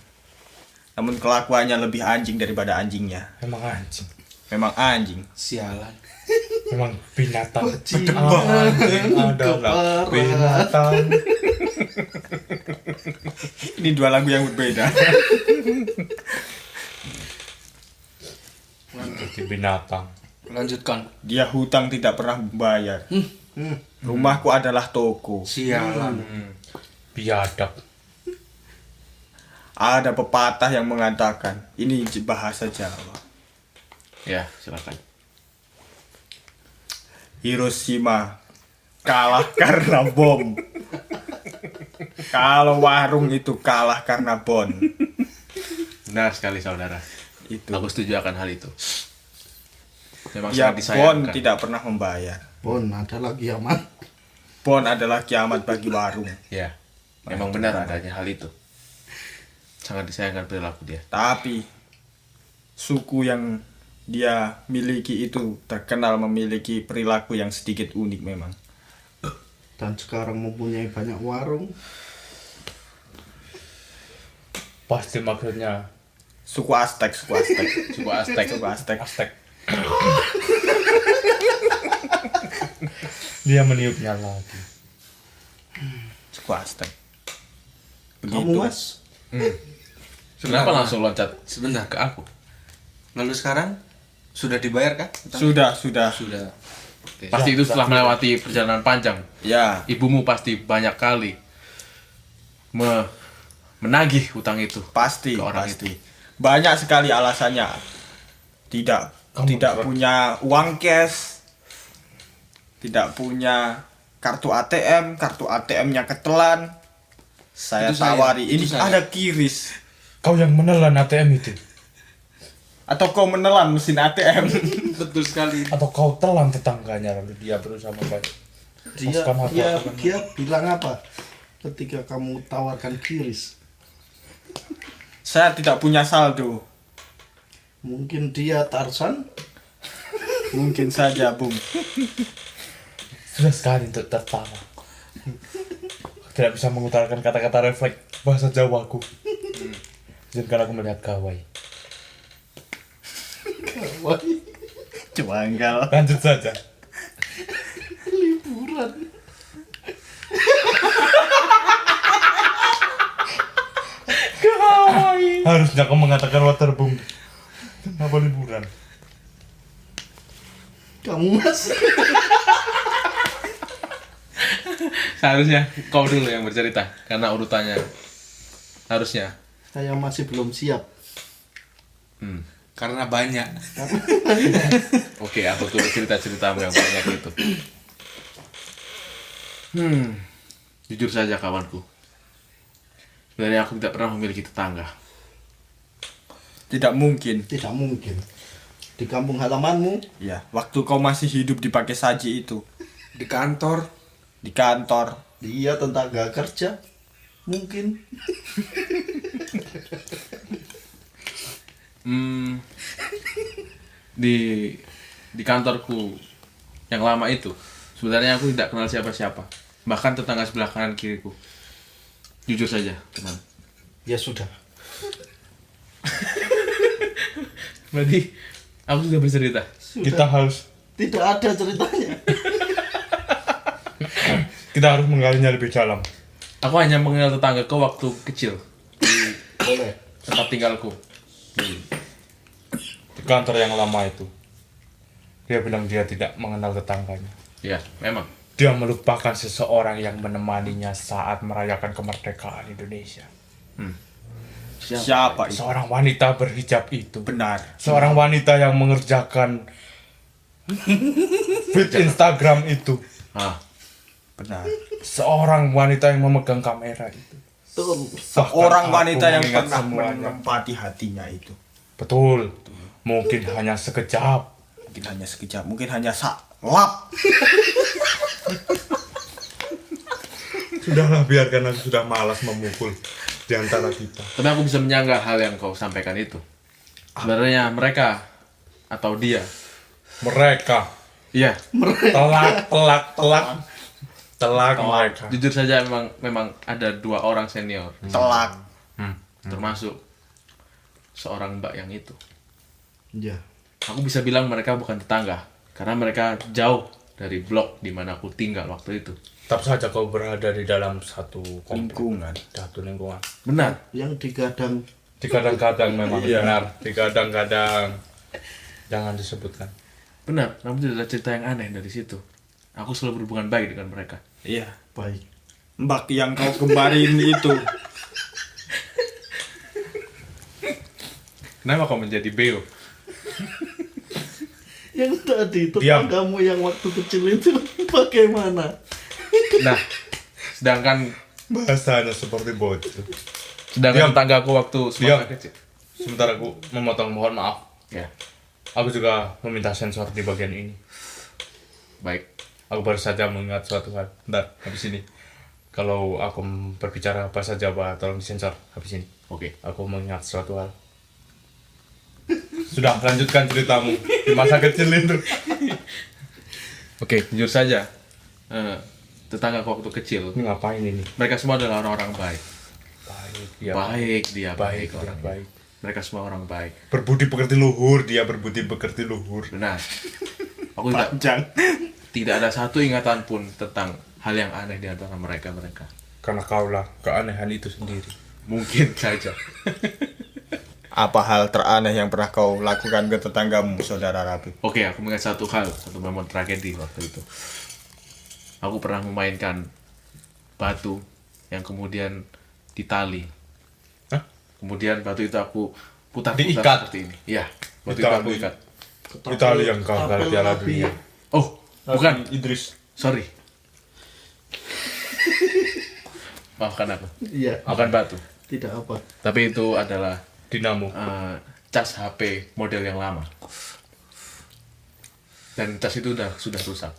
Speaker 1: Namun kelakuannya lebih anjing daripada anjingnya.
Speaker 3: Memang anjing.
Speaker 1: Memang anjing.
Speaker 4: Sialan.
Speaker 3: Memang binatang.
Speaker 6: Bajingan,
Speaker 3: Anjing adalah
Speaker 6: keparah.
Speaker 3: binatang.
Speaker 1: Ini dua lagu yang berbeda.
Speaker 3: Jadi binatang.
Speaker 4: Lanjutkan.
Speaker 1: Dia hutang tidak pernah membayar. Rumahku adalah toko.
Speaker 4: Sialan.
Speaker 3: Biadab.
Speaker 1: Ada pepatah yang mengatakan, ini bahasa Jawa.
Speaker 5: Ya, silakan.
Speaker 1: Hiroshima kalah karena bom. Kalau warung itu kalah karena bon.
Speaker 5: Benar sekali saudara.
Speaker 1: Itu.
Speaker 5: Aku setuju akan hal itu. Memang
Speaker 1: Ya,
Speaker 5: sangat
Speaker 1: bon
Speaker 5: disayangkan.
Speaker 1: tidak pernah membayar.
Speaker 6: Bon adalah kiamat.
Speaker 1: Bon adalah kiamat bagi warung.
Speaker 5: Ya, memang benar adanya hal itu. Sangat disayangkan perilaku dia.
Speaker 1: Tapi suku yang dia miliki itu terkenal memiliki perilaku yang sedikit unik memang.
Speaker 6: Dan sekarang mempunyai banyak warung.
Speaker 3: Pasti maksudnya
Speaker 1: Suku Aztec, suku Aztec.
Speaker 5: Suku Aztec.
Speaker 1: Suku Aztec.
Speaker 3: Aztec. Dia meniupnya lagi.
Speaker 1: Suku Aztec.
Speaker 6: Kamu, Mas?
Speaker 5: Kenapa langsung loncat
Speaker 4: Sebentar.
Speaker 5: ke aku?
Speaker 4: Lalu sekarang sudah dibayar kah?
Speaker 1: Sudah.
Speaker 4: Sudah. Oke.
Speaker 5: Pasti itu setelah melewati perjalanan panjang.
Speaker 1: Ya,
Speaker 5: Ibumu pasti banyak kali menagih hutang itu.
Speaker 1: pasti,
Speaker 5: Ke orang
Speaker 1: pasti. Banyak sekali alasannya. Tidak punya uang cash. Tidak punya kartu ATM-nya ketelan. Saya
Speaker 4: Itu saya,
Speaker 1: tawari,
Speaker 4: itu
Speaker 1: ini
Speaker 4: saya.
Speaker 1: ada kiris.
Speaker 3: Kau yang menelan ATM itu?
Speaker 1: Atau kau menelan mesin ATM.
Speaker 4: Betul sekali.
Speaker 3: Atau kau telan tetangganya lalu dia berusaha membayar?
Speaker 6: Dia bilang apa ketika kamu tawarkan kiris?
Speaker 1: Saya tidak punya saldo.
Speaker 6: Mungkin dia Tarsan.
Speaker 1: Mungkin saja, Bung.
Speaker 3: Sudah sekali untuk tertawa. Tidak bisa mengutarakan kata-kata refleks bahasa Jawaku. Izinkan aku melihat gawai.
Speaker 1: Cuanggal.
Speaker 3: Lanjut saja.
Speaker 6: Liburan.
Speaker 3: Harusnya kau mengatakan waterboom. Kenapa liburan?
Speaker 6: Kamu Mas.
Speaker 5: Seharusnya kau dulu yang bercerita karena urutannya harusnya.
Speaker 6: Saya masih belum siap.
Speaker 4: Karena banyak.
Speaker 5: Oke, aku tuh cerita-ceritamu yang banyak itu. Jujur saja kawanku. Sebenarnya aku tidak pernah memiliki tetangga.
Speaker 1: Tidak mungkin.
Speaker 6: Tidak mungkin. Di kampung halamanmu,
Speaker 1: Ya, waktu kau masih hidup dipakai saji itu.
Speaker 4: Di kantor.
Speaker 1: Di kantor.
Speaker 6: dia tenaga kerja. Mungkin.
Speaker 5: Di kantorku yang lama itu sebenarnya aku tidak kenal siapa-siapa, bahkan tetangga sebelah kanan kiriku. Jujur saja, teman.
Speaker 6: Ya sudah.
Speaker 5: Berarti aku sudah bercerita.
Speaker 3: Kita harus
Speaker 6: Tidak ada ceritanya.
Speaker 3: kita harus menggalinya lebih dalam.
Speaker 5: Aku hanya mengenal tetanggaku waktu kecil
Speaker 6: Boleh.
Speaker 5: tempat tinggalku.
Speaker 3: Di kantor yang lama itu. Dia bilang dia tidak mengenal tetangganya.
Speaker 5: Ya, memang.
Speaker 3: Dia melupakan seseorang yang menemaninya saat merayakan kemerdekaan Indonesia.
Speaker 1: Siapa itu?
Speaker 3: Seorang wanita berhijab itu.
Speaker 1: Benar.
Speaker 3: Seorang wanita yang mengerjakan feed Instagram itu.
Speaker 5: Ah,
Speaker 1: Benar.
Speaker 3: Seorang wanita yang memegang kamera itu.
Speaker 6: Betul.
Speaker 1: Seorang
Speaker 3: Bahkan
Speaker 1: wanita
Speaker 3: aku
Speaker 1: yang
Speaker 3: mengingat
Speaker 1: pernah
Speaker 3: semuanya.
Speaker 1: menempati hatinya itu.
Speaker 3: Betul. Mungkin hanya sekejap.
Speaker 1: Mungkin hanya sekejap, mungkin hanya lap.
Speaker 3: Sudahlah, biarkan, aku sudah malas memukul di antara kita.
Speaker 5: tapi aku bisa menyanggah hal yang kau sampaikan itu. Sebenarnya mereka atau dia,
Speaker 3: Mereka
Speaker 5: iya,
Speaker 3: telak mereka.
Speaker 5: jujur saja memang ada 2 orang senior,
Speaker 1: Telak.
Speaker 5: termasuk seorang mbak yang itu.
Speaker 6: Ya.
Speaker 5: Aku bisa bilang mereka bukan tetangga karena mereka jauh dari blok di mana aku tinggal waktu itu.
Speaker 3: Tetap saja kau berada di dalam satu
Speaker 1: Lingkungan.
Speaker 3: satu lingkungan.
Speaker 5: Benar.
Speaker 6: Yang digadang.
Speaker 3: Kadang-kadang memang benar. Kadang-kadang jangan disebutkan.
Speaker 5: Benar, namun tidak ada cerita yang aneh dari situ. Aku selalu berhubungan baik dengan mereka.
Speaker 1: Iya.
Speaker 6: Baik.
Speaker 1: Mbak yang kau kembarin itu.
Speaker 5: Kenapa kau menjadi beo?
Speaker 6: Yang tadi
Speaker 3: Diam.
Speaker 6: tetanggamu yang waktu kecil itu bagaimana?
Speaker 5: Nah, sedangkan
Speaker 3: Bahasanya seperti bocil.
Speaker 5: sedangkan
Speaker 3: Diam.
Speaker 5: tetanggaku waktu semasa
Speaker 3: Diam.
Speaker 5: kecil.
Speaker 3: Sebentar, aku memotong, mohon maaf.
Speaker 5: Ya,
Speaker 3: Aku juga meminta sensor di bagian ini.
Speaker 5: baik.
Speaker 3: Aku baru saja mengingat suatu hal. Bentar, habis ini. Kalau aku berbicara bahasa Jawa, tolong disensor habis ini.
Speaker 5: Oke.
Speaker 3: Aku mengingat suatu hal. Sudah, lanjutkan ceritamu di masa kecil itu.
Speaker 5: Oke, jujur saja. Tetanggaku waktu kecil,
Speaker 3: Ini ngapain ini?
Speaker 5: mereka semua adalah orang-orang baik.
Speaker 3: Baik, dia
Speaker 5: Baik dia,
Speaker 3: baik, dia
Speaker 5: orangnya.
Speaker 3: baik.
Speaker 5: Mereka semua orang baik.
Speaker 3: Berbudi pekerti luhur, dia berbudi pekerti luhur.
Speaker 5: Benar. Aku tidak ada satu ingatan pun tentang hal yang aneh di antara mereka.
Speaker 3: Karena kaulah keanehan itu sendiri.
Speaker 5: Mungkin saja.
Speaker 1: Apa hal teraneh yang pernah kau lakukan ke tetanggamu, saudara Rabi?
Speaker 5: Oke, aku mengingat satu hal, satu momen tragedi waktu itu. Aku pernah memainkan batu yang kemudian ditali.
Speaker 3: Hah?
Speaker 5: Kemudian batu itu aku putar-putar
Speaker 3: Diikat?
Speaker 5: seperti ini. Iya, batu itu aku
Speaker 3: Ditali.
Speaker 5: ikat.
Speaker 3: Italia yang gagal Piala Dunia.
Speaker 5: Oh, bukan.
Speaker 3: Idris.
Speaker 5: Sorry. Maafkan aku.
Speaker 6: Iya,
Speaker 5: Bukan batu.
Speaker 6: tidak apa.
Speaker 5: Tapi itu adalah
Speaker 3: Dinamo.
Speaker 5: cas HP model yang lama. Dan cas itu sudah rusak.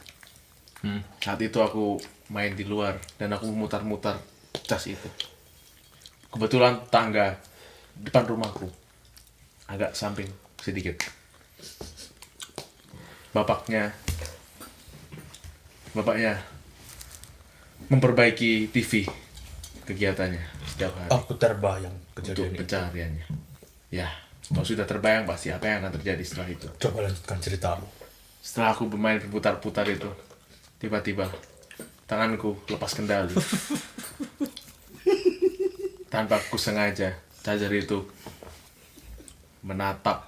Speaker 5: Saat itu aku main di luar dan aku memutar-mutar cas itu. Kebetulan tangga depan rumahku agak samping sedikit. Bapaknya memperbaiki TV kegiatannya setiap hari
Speaker 3: Aku terbayang
Speaker 5: untuk
Speaker 3: kejadian itu.
Speaker 5: pencahariannya. Ya, kalau sudah terbayang pasti apa yang akan terjadi setelah itu.
Speaker 3: Coba lanjutkan ceritamu.
Speaker 5: Setelah aku bermain berputar-putar itu, tiba-tiba tanganku lepas kendali. Tanpa aku sengaja, charger itu menatap,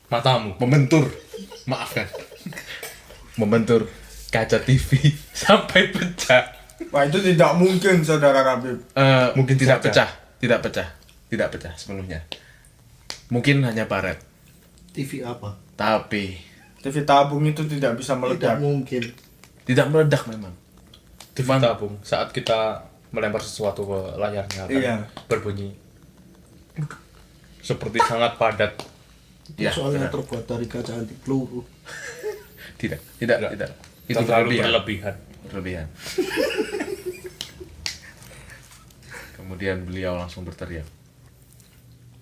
Speaker 3: Matamu.
Speaker 5: membentur, maafkan, membentur kaca TV sampai pecah.
Speaker 1: Wah, itu tidak mungkin, saudara Rabi.
Speaker 5: Mungkin tidak
Speaker 3: saja.
Speaker 5: tidak pecah sepenuhnya. Mungkin hanya baret,
Speaker 6: TV apa?
Speaker 5: tapi
Speaker 1: TV tabung itu tidak bisa
Speaker 6: Tidak
Speaker 1: meledak.
Speaker 6: mungkin.
Speaker 5: tidak meledak memang.
Speaker 3: TV tabung. Saat kita melempar sesuatu ke layarnya akan
Speaker 1: Iya.
Speaker 3: berbunyi seperti sangat padat.
Speaker 6: Itu
Speaker 5: Ya,
Speaker 6: soalnya
Speaker 5: benar.
Speaker 6: terbuat dari kaca anti peluru.
Speaker 5: Tidak. Itu
Speaker 3: Terlalu
Speaker 5: berlebihan.
Speaker 3: berlebihan.
Speaker 5: Kemudian beliau langsung berteriak.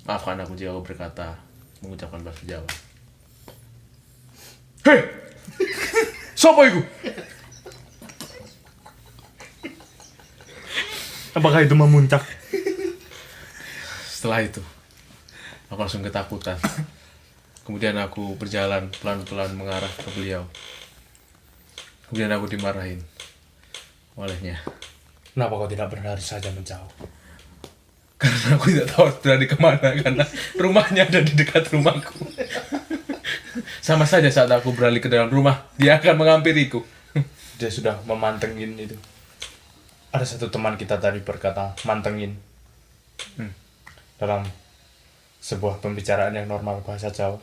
Speaker 5: Maafkan aku jika aku berkata, mengucapkan bahasa Jawa. Hei! Siapa itu?
Speaker 3: Apakah itu memuncak?
Speaker 5: Setelah itu, aku langsung ketakutan. Kemudian aku berjalan pelan-pelan mengarah ke beliau. Kemudian aku dimarahin olehnya.
Speaker 3: Kenapa kau tidak berlari saja menjauh?
Speaker 5: Karena aku tidak tahu harus berlari kemana. Karena rumahnya ada di dekat rumahku. Sama saja saat aku berlari ke dalam rumah, dia akan menghampiriku.
Speaker 3: Dia sudah memantengin itu. Ada satu teman kita tadi berkata mantengin. Dalam sebuah pembicaraan yang normal bahasa Jawa.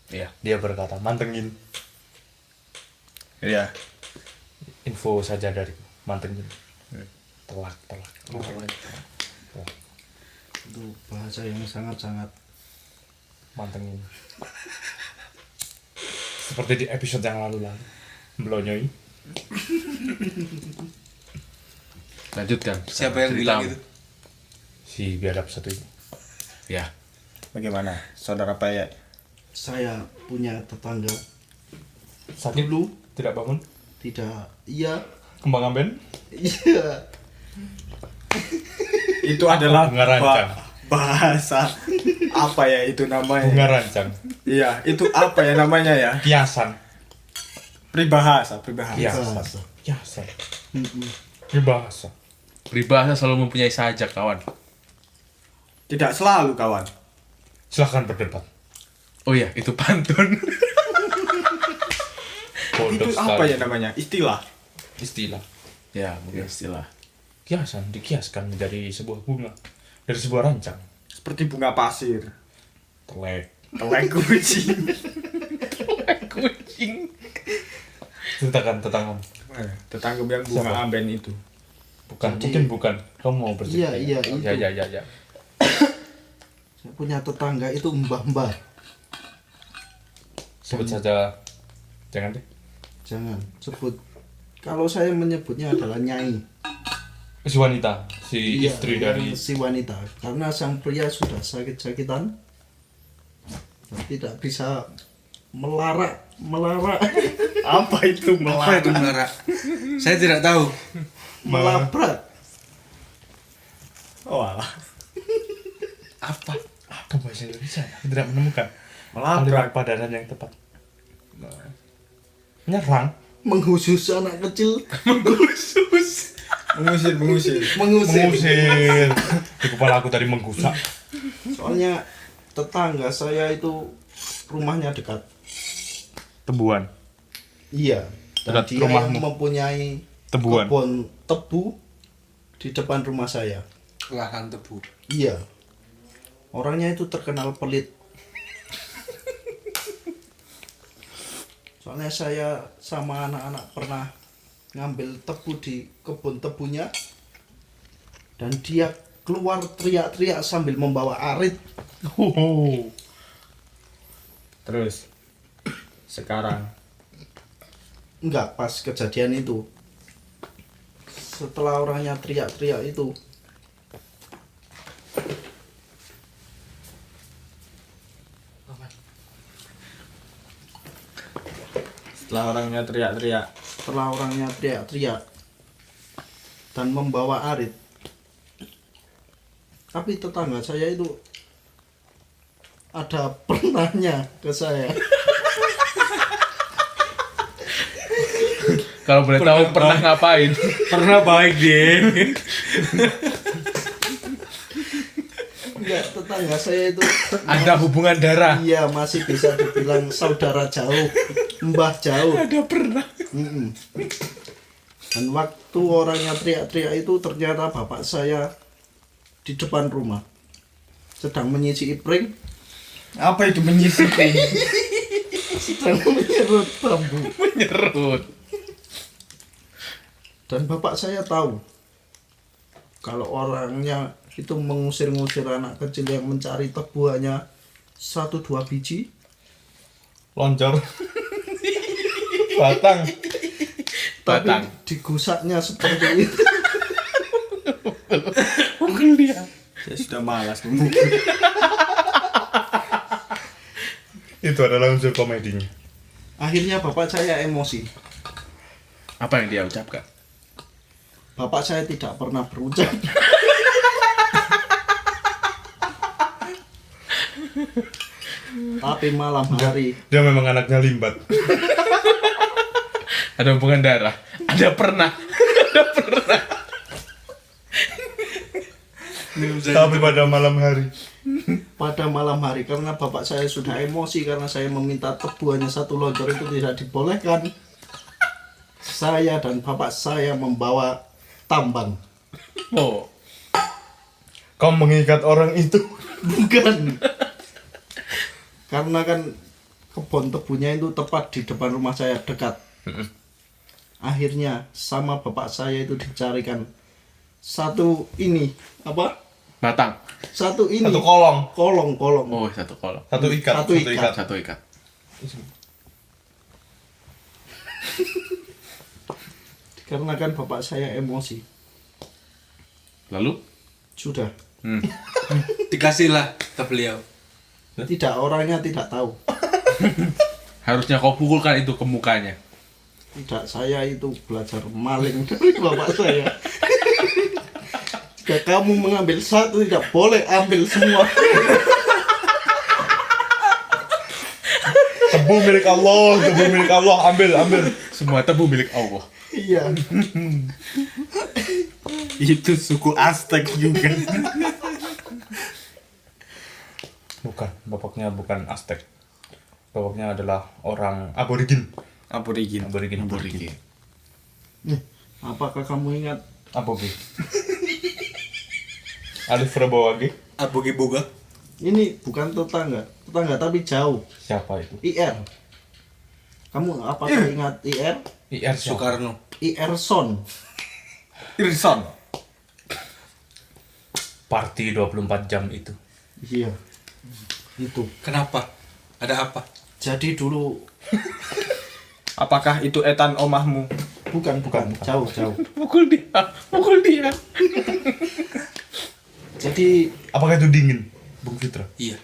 Speaker 5: Iya.
Speaker 3: Dia berkata mantengin.
Speaker 1: Iya.
Speaker 3: Info saja dari mantengin. Telak.
Speaker 6: Itu bahasa yang sangat-sangat
Speaker 3: Mantengin. Seperti di episode yang lalu. Melonyoi.
Speaker 5: Lanjutkan.
Speaker 4: Siapa yang bilang
Speaker 5: ceritamu.
Speaker 4: itu?
Speaker 3: Si biadab satu ini.
Speaker 5: Ya.
Speaker 1: Bagaimana, saudara Payek?
Speaker 6: saya punya tetangga
Speaker 3: Sakit
Speaker 6: dulu
Speaker 3: tidak bangun.
Speaker 6: tidak iya
Speaker 3: Kembang amben.
Speaker 6: iya
Speaker 1: Itu adalah
Speaker 3: Bunga rancang.
Speaker 1: bahasa apa ya itu namanya?
Speaker 3: Bunga rancang.
Speaker 1: Iya, itu apa ya namanya ya?
Speaker 3: Kiasan.
Speaker 1: Peribahasa.
Speaker 6: bahasa.
Speaker 3: Kiasan.
Speaker 6: Mm-mm.
Speaker 3: Berbahasa.
Speaker 5: Peribahasa selalu mempunyai sajak, kawan.
Speaker 1: Tidak selalu, kawan.
Speaker 3: Silahkan berdebat.
Speaker 5: Oh iya, itu pantun.
Speaker 3: Bodoh
Speaker 1: Itu apa
Speaker 3: sekali.
Speaker 1: ya namanya? Istilah.
Speaker 3: Istilah.
Speaker 5: Ya, mungkin istilah.
Speaker 3: Kiasan dikiaskan menjadi sebuah bunga. Dari sebuah rancang.
Speaker 1: Seperti bunga pasir.
Speaker 3: Telek.
Speaker 1: Telek kucing.
Speaker 5: Kucing.
Speaker 3: Ceritakan tentang
Speaker 1: Tetangga yang bunga
Speaker 3: Siapa?
Speaker 1: amben itu.
Speaker 3: bukan.
Speaker 6: Jadi-
Speaker 3: Mungkin bukan. Kamu mau bercerita?
Speaker 6: Iya,
Speaker 3: ya?
Speaker 6: itu.
Speaker 3: Ya.
Speaker 6: Saya punya tetangga itu mbah-mbah.
Speaker 3: Sebut saja. Jangan deh.
Speaker 6: Jangan sebut. Kalau saya menyebutnya adalah nyai.
Speaker 3: Si wanita. Si
Speaker 6: Iya,
Speaker 3: istri
Speaker 6: yang
Speaker 3: dari.
Speaker 6: si wanita. Karena sang pria sudah sakit-sakitan, tidak bisa melarak.
Speaker 1: Apa itu
Speaker 4: Apa itu Mara? Saya tidak tahu.
Speaker 6: Melabrak.
Speaker 1: Oh alah.
Speaker 3: Apa bahasa Indonesia? Aku tidak menemukan.
Speaker 1: Melabrak.
Speaker 3: Kalimat padanan yang tepat. Menyerang.
Speaker 6: Menghusus anak kecil.
Speaker 5: Khusus.
Speaker 1: Mengusir.
Speaker 3: Mengusir. Di kepala aku tadi menggusak.
Speaker 6: Soalnya tetangga saya itu rumahnya dekat.
Speaker 3: Tebuan.
Speaker 6: Iya. Dan
Speaker 3: Dekat
Speaker 6: dia
Speaker 3: rumahmu.
Speaker 6: yang mempunyai
Speaker 3: Tebuan.
Speaker 6: kebun tebu di depan rumah saya.
Speaker 4: Lahan tebu.
Speaker 6: Iya. Orangnya itu terkenal pelit. Soalnya saya sama anak-anak pernah ngambil tebu di kebun tebunya dan dia keluar teriak-teriak sambil membawa arit.
Speaker 1: Terus sekarang
Speaker 6: Enggak, pas kejadian itu setelah orangnya teriak-teriak itu
Speaker 1: setelah orangnya teriak-teriak
Speaker 6: dan membawa arit, tapi tetangga saya itu ada pernahnya ke saya.
Speaker 5: Kalau boleh tahu pernah ngapain?
Speaker 4: Pernah baik deh.
Speaker 6: Enggak, tetangga saya itu
Speaker 5: Ada hubungan darah.
Speaker 6: iya masih bisa dibilang saudara jauh, mbah jauh.
Speaker 5: Ada pernah.
Speaker 6: Mm-mm. Dan waktu orangnya teriak-teriak itu ternyata bapak saya di depan rumah sedang menyisi ipring,
Speaker 1: apa itu menyisir?
Speaker 6: sedang menyerut bambu.
Speaker 5: Menyerut.
Speaker 6: Dan bapak saya tahu kalau orangnya itu mengusir-ngusir anak kecil yang mencari tebu hanya 1-2 biji,
Speaker 3: Loncor. Batang.
Speaker 6: tapi
Speaker 5: Batang.
Speaker 6: digusaknya seperti itu.
Speaker 5: Pukul dia.
Speaker 1: Saya sudah malas memukul.
Speaker 3: Itu adalah unsur komedinya.
Speaker 6: Akhirnya bapak saya emosi.
Speaker 5: Apa yang dia ucapkan?
Speaker 6: Bapak saya tidak pernah berucap. Tapi malam hari
Speaker 3: Dia memang anaknya limbat.
Speaker 5: Ada hubungan darah. Ada pernah.
Speaker 3: Tapi pada malam hari.
Speaker 6: Karena bapak saya sudah emosi karena saya meminta tebu hanya 1 loncor itu tidak dibolehkan, saya dan bapak saya membawa tambang.
Speaker 5: Oh.
Speaker 3: Kau mengikat orang itu.
Speaker 6: Bukan. Karena kan kebun tebunya itu tepat di depan rumah saya, dekat. Akhirnya sama bapak saya itu dicarikan satu ini apa?
Speaker 5: Batang.
Speaker 6: Satu ini.
Speaker 3: Satu kolong.
Speaker 6: Kolong.
Speaker 5: Oh, satu kolom.
Speaker 3: Satu ikat.
Speaker 6: Satu ikat.
Speaker 5: Satu ikat.
Speaker 6: Karena kan bapak saya emosi.
Speaker 5: Lalu?
Speaker 6: Sudah.
Speaker 4: Dikasihlah ke beliau.
Speaker 6: Tidak, orangnya tidak tahu.
Speaker 5: Harusnya kau pukulkan itu ke mukanya.
Speaker 6: Tidak, saya itu belajar maling dari bapak saya. Jika kamu mengambil satu, tidak boleh ambil semua.
Speaker 3: Tebu milik Allah, ambil.
Speaker 5: Semua tebu milik Allah.
Speaker 6: Iya.
Speaker 1: Itu suku Aztec juga.
Speaker 3: Bukan, bapaknya bukan Aztec. Bapaknya adalah orang aborigin.
Speaker 1: Aborigin.
Speaker 6: Apakah kamu ingat
Speaker 3: Abogi. Alif Prabowo.
Speaker 4: Aboge boga.
Speaker 6: ini bukan tetangga tapi jauh.
Speaker 3: Siapa itu?
Speaker 6: IR. Kamu apakah ingat IR?
Speaker 3: IR
Speaker 4: Soekarno.
Speaker 6: IR Son.
Speaker 1: Irson.
Speaker 3: Party 24 jam itu.
Speaker 6: Iya. Itu.
Speaker 4: Kenapa? Ada apa?
Speaker 6: Jadi dulu
Speaker 1: Apakah itu etan omahmu?
Speaker 6: bukan. Jauh.
Speaker 5: Pukul dia.
Speaker 6: Jadi
Speaker 3: Apakah itu dingin, Bung Fitra?
Speaker 4: Iya,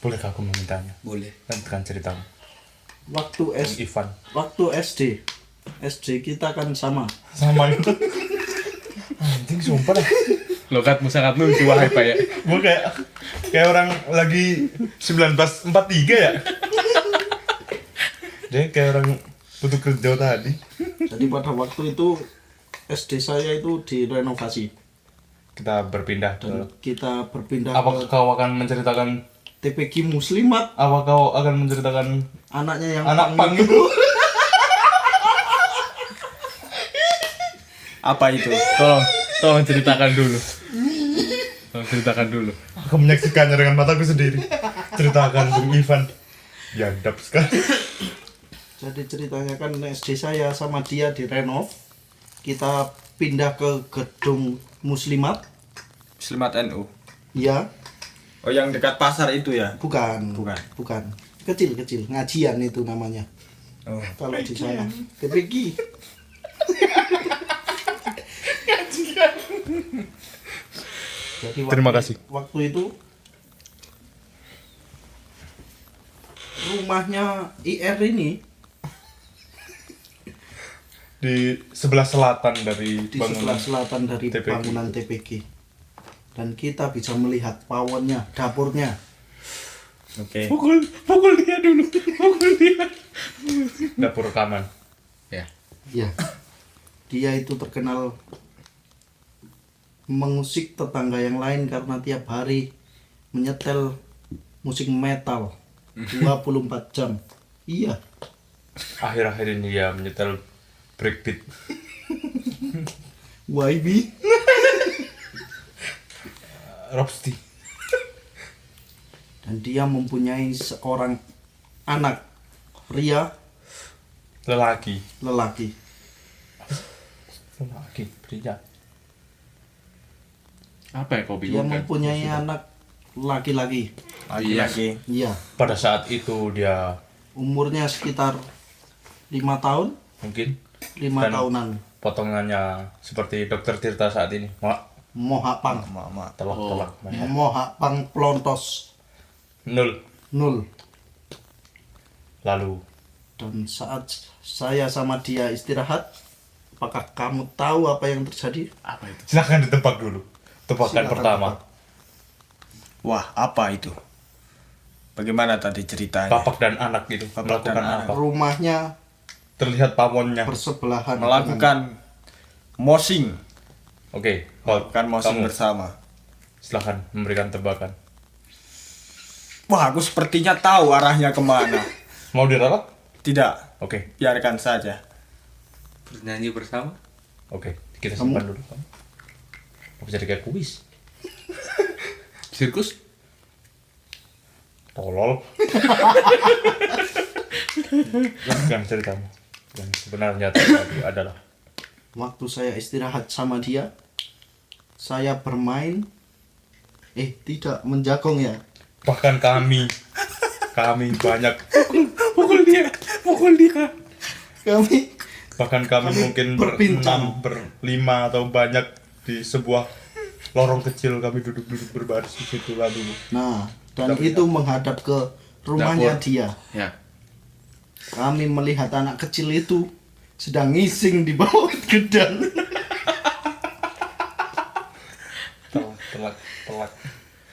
Speaker 3: Bolehkah aku memintanya?
Speaker 4: boleh.
Speaker 3: Lanjutkan ceritamu.
Speaker 6: waktu
Speaker 3: Bung Ivan.
Speaker 6: SD kita kan sama.
Speaker 3: Sama itu. Anjing sumpah dah.
Speaker 5: Lokatmu sangat lucu, wahai Pak ya.
Speaker 3: Gue kayak orang lagi 1943 ya. Dia kayak orang butuh kerja tadi.
Speaker 6: Jadi pada waktu itu SD saya itu direnovasi
Speaker 3: Kita berpindah
Speaker 6: dan
Speaker 3: ke
Speaker 6: kita berpindah
Speaker 3: Apa
Speaker 6: ke
Speaker 3: kau akan menceritakan
Speaker 6: TPG Muslimat,
Speaker 3: Apa kau akan menceritakan
Speaker 6: anaknya yang
Speaker 3: anak
Speaker 6: pang
Speaker 3: pang itu?
Speaker 1: Apa itu?
Speaker 5: Tolong ceritakan dulu. Tolong ceritakan dulu.
Speaker 3: Aku menyaksikannya dengan mataku sendiri. Ceritakan Bung Ivan. Yadap sekali.
Speaker 6: Jadi ceritanya kan SD saya sama dia direnov. Kita pindah ke gedung Muslimat.
Speaker 1: Muslimat NU.
Speaker 6: Ya,
Speaker 1: Oh, yang dekat pasar itu ya?
Speaker 6: bukan.
Speaker 1: Bukan.
Speaker 6: Bukan. Kecil-kecil, ngajian itu namanya.
Speaker 1: Oh.
Speaker 6: Kalau di sana TPG. Jadi
Speaker 3: Terima kasih.
Speaker 6: Waktu itu rumahnya IR ini
Speaker 3: Di sebelah selatan dari
Speaker 6: di
Speaker 3: bangunan
Speaker 6: sebelah selatan dari
Speaker 3: TPG.
Speaker 6: bangunan TPG. Dan kita bisa melihat pawonnya, dapurnya.
Speaker 1: Oke.
Speaker 5: Pukul dia dulu. Pukul dia.
Speaker 3: dapur rekaman.
Speaker 5: Ya.
Speaker 6: Ya. Dia itu terkenal mengusik tetangga yang lain karena tiap hari menyetel musik metal 24 jam. Iya.
Speaker 3: Akhir-akhir ini dia menyetel breakbeat.
Speaker 6: YB.
Speaker 3: Robsti.
Speaker 6: Dan dia mempunyai seorang anak pria
Speaker 3: Lelaki.
Speaker 6: lelaki.
Speaker 3: Lelaki. Pria.
Speaker 5: Apa yang kau
Speaker 6: Dia
Speaker 5: bingungkan?
Speaker 6: mempunyai anak laki-laki.
Speaker 1: Laki-laki.
Speaker 6: Iya.
Speaker 3: Pada saat itu dia
Speaker 6: Umurnya sekitar 5 tahun,
Speaker 3: mungkin
Speaker 6: 5
Speaker 3: Dan-
Speaker 6: tahunan.
Speaker 3: potongannya seperti Dokter Tirta saat ini.
Speaker 6: Mohapang.
Speaker 1: Mama.
Speaker 3: Telak-telak.
Speaker 6: Mohapang plontos
Speaker 3: 0.
Speaker 6: 0.
Speaker 3: Lalu
Speaker 6: Dan saat saya sama dia istirahat, apakah kamu tahu apa yang terjadi?
Speaker 5: Apa itu?
Speaker 3: silahkan ditebak dulu. Tebakan
Speaker 6: Silakan
Speaker 3: pertama.
Speaker 6: tebak.
Speaker 1: Wah, apa itu? Bagaimana tadi ceritanya?
Speaker 3: Bapak dan anak itu
Speaker 1: Bapak
Speaker 3: melakukan
Speaker 1: dan
Speaker 3: apa?
Speaker 6: Rumahnya
Speaker 3: Terlihat pawonnya.
Speaker 6: bersebelahan.
Speaker 1: Melakukan moshing.
Speaker 3: Oke, Hot,
Speaker 1: Melakukan moshing
Speaker 3: kamu
Speaker 1: bersama.
Speaker 3: silahkan memberikan tebakan.
Speaker 1: Wah, aku sepertinya tahu arahnya kemana.
Speaker 3: Mau diralat?
Speaker 1: Tidak,
Speaker 3: Oke,
Speaker 1: biarkan saja.
Speaker 4: Bernyanyi bersama.
Speaker 3: oke. Kita
Speaker 6: Kamu-
Speaker 3: simpan dulu. Apa jadi kayak kuis?
Speaker 5: Sirkus?
Speaker 3: Tolol. Lanjutkan ceritamu. Yang sebenarnya tadi adalah
Speaker 6: Waktu saya istirahat sama dia, saya bermain. Tidak, menjagong ya.
Speaker 3: bahkan kami banyak,
Speaker 5: Pukul dia. Pukul dia.
Speaker 6: Kami
Speaker 3: bahkan kami
Speaker 6: Kami
Speaker 3: mungkin
Speaker 6: berbincang.
Speaker 3: berlima atau banyak di sebuah lorong kecil. Kami duduk-duduk berbaris di situ lalu
Speaker 6: Nah, dan itu menghadap ke rumahnya
Speaker 5: Dapur.
Speaker 6: dia.
Speaker 5: Ya.
Speaker 6: Kami melihat anak kecil itu sedang ngising di bawah gedang.
Speaker 3: telak.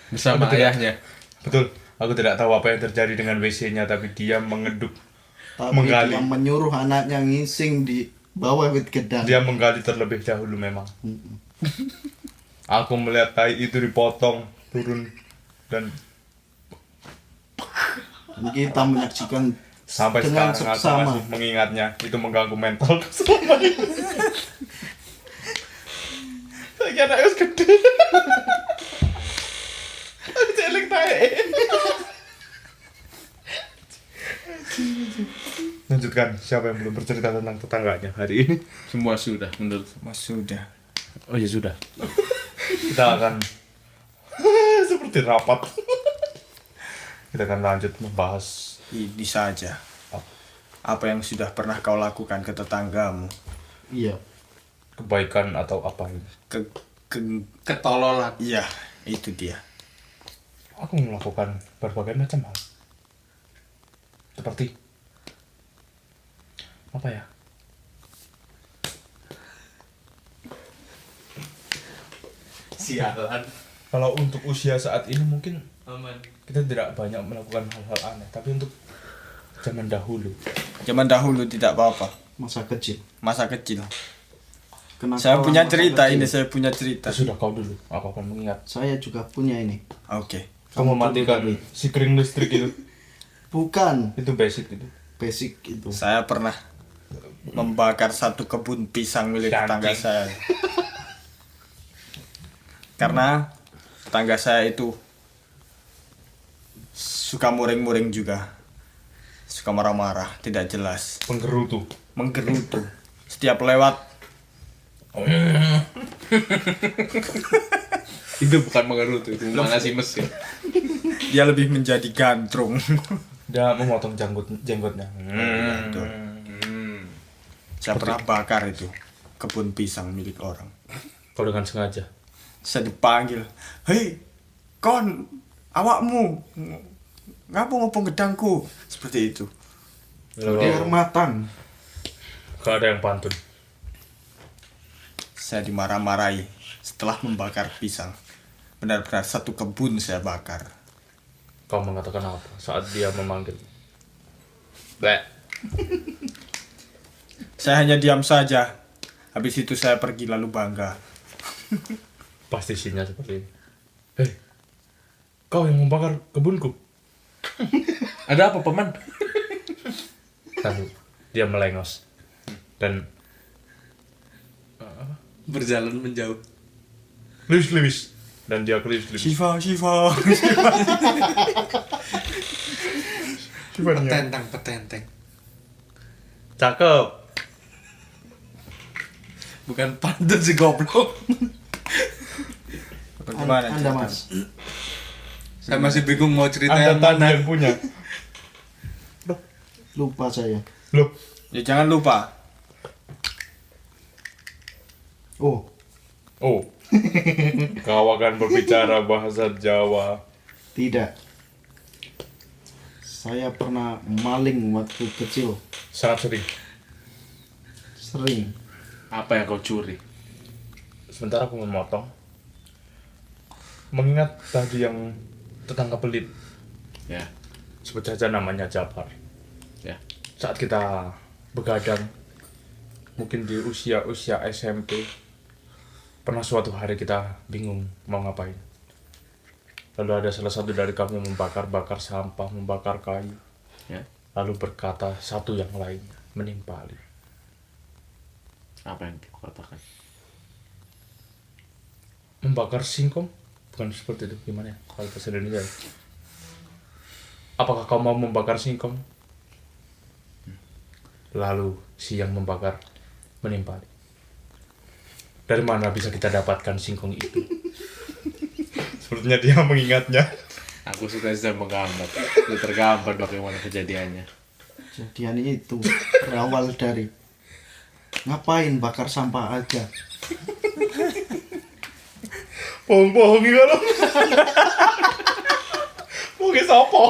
Speaker 5: Bersama
Speaker 3: Betul.
Speaker 5: ayahnya.
Speaker 3: Betul. Aku tidak tahu apa yang terjadi dengan WC-nya, tapi dia mengeduk,
Speaker 6: Tapi
Speaker 3: Menggali.
Speaker 6: dia menyuruh anaknya ngising di bawah gedang.
Speaker 3: dia menggali terlebih dahulu memang. Aku melihat tai itu dipotong turun dan
Speaker 6: Dan kita menyaksikan
Speaker 3: sampai
Speaker 6: dengan
Speaker 3: sekarang aku
Speaker 6: seksama.
Speaker 3: masih mengingatnya. Itu mengganggu mental selama ini. Saya kira harus gede. Aku celeng tae. Lanjutkan, siapa yang belum bercerita tentang tetangganya hari ini?
Speaker 5: Semua sudah menurut.
Speaker 1: Mas sudah.
Speaker 5: Oh ya sudah.
Speaker 3: Kita akan seperti rapat. Kita akan lanjut membahas
Speaker 1: Ini saja. Apa yang sudah pernah kau lakukan ke tetanggamu?
Speaker 6: Iya.
Speaker 3: kebaikan atau apa ini.
Speaker 4: Ketololan.
Speaker 1: Iya, itu dia.
Speaker 3: Aku melakukan berbagai macam hal. Seperti apa ya?
Speaker 4: Sialan.
Speaker 3: Kalau untuk usia saat ini mungkin
Speaker 4: Aman.
Speaker 3: kita tidak banyak melakukan hal-hal aneh, tapi untuk zaman dahulu
Speaker 1: Zaman dahulu tidak apa-apa.
Speaker 6: Masa kecil.
Speaker 1: Masa kecil. Saya punya
Speaker 6: masa
Speaker 1: cerita
Speaker 6: kecil.
Speaker 1: ini, saya punya cerita.
Speaker 5: Sudah kau dulu, aku akan mengingat.
Speaker 6: Saya juga punya ini.
Speaker 1: Oke.
Speaker 5: Kamu matikan si kering listrik itu.
Speaker 6: Bukan
Speaker 5: Itu basic itu.
Speaker 6: basic itu.
Speaker 1: Saya pernah membakar satu kebun pisang milik tetangga saya. Karena tetangga saya itu suka muring-muring juga. Suka marah-marah, tidak jelas.
Speaker 5: Penggerutu.
Speaker 1: Menggerutu. Setiap lewat,
Speaker 5: Itu bukan menggerutu, itu manasi mesin.
Speaker 1: dia lebih menjadi gandrung.
Speaker 5: Dia memotong jenggotnya.
Speaker 1: Betul. Saya pernah bakar itu kebun pisang milik orang.
Speaker 5: Kau dengan sengaja.
Speaker 1: Saya dipanggil, hei kon, awakmu ngapa ngopong gedangku, seperti itu.
Speaker 6: Biar matang.
Speaker 5: Gak ada yang pantun.
Speaker 1: Saya dimarah-marahi setelah membakar pisang. Benar-benar satu kebun saya bakar.
Speaker 5: Kau mengatakan apa saat dia memanggil? Bleh.
Speaker 1: Saya hanya diam saja. Habis itu saya pergi lalu bangga.
Speaker 5: Pasti isinya seperti ini. Hei, kau yang membakar kebunku. Ada apa, paman? Lalu dia melengos dan
Speaker 4: Berjalan menjauh.
Speaker 5: Lewis dan dia kelewis.
Speaker 1: Shiva.
Speaker 4: Petenteng.
Speaker 5: Cakep.
Speaker 4: Bukan pantun sih goblok.
Speaker 1: Bagaimana
Speaker 6: Anda
Speaker 1: cerita?
Speaker 6: Mas.
Speaker 4: Saya masih bingung mau cerita
Speaker 5: Anda
Speaker 4: yang
Speaker 5: tadi
Speaker 4: mana.
Speaker 5: yang punya.
Speaker 6: Lupa saya.
Speaker 5: Loh,
Speaker 1: Ya jangan lupa.
Speaker 6: Oh,
Speaker 5: kau akan berbicara bahasa Jawa.
Speaker 6: tidak. Saya pernah maling waktu kecil.
Speaker 5: Sangat sering.
Speaker 6: Sering.
Speaker 5: Apa yang kau curi? Sebentar aku memotong. Mengingat tadi yang tetangga pelit.
Speaker 4: Ya.
Speaker 5: Sebut saja namanya Japar.
Speaker 4: Ya.
Speaker 5: Saat kita begadang, mungkin di usia SMP, pernah suatu hari kita bingung mau ngapain. Lalu ada salah satu dari kami membakar sampah, membakar kayu.
Speaker 4: Ya.
Speaker 5: Lalu berkata satu yang lain menimpali.
Speaker 4: Apa yang kau katakan?
Speaker 5: Membakar singkong? Bukan seperti itu, gimana ya? Kalau bahasa Indonesia. Apakah kau mau membakar singkong? Lalu si yang membakar menimpali. Dari mana bisa kita dapatkan singkong itu? Sepertinya dia mengingatnya.
Speaker 4: Aku sudah bisa menggambar. Sudah tergambar bagaimana kejadiannya.
Speaker 6: Kejadian itu berawal dari ngapain bakar sampah aja.
Speaker 5: Bohong-bohongi kalau. Bohongi siapa?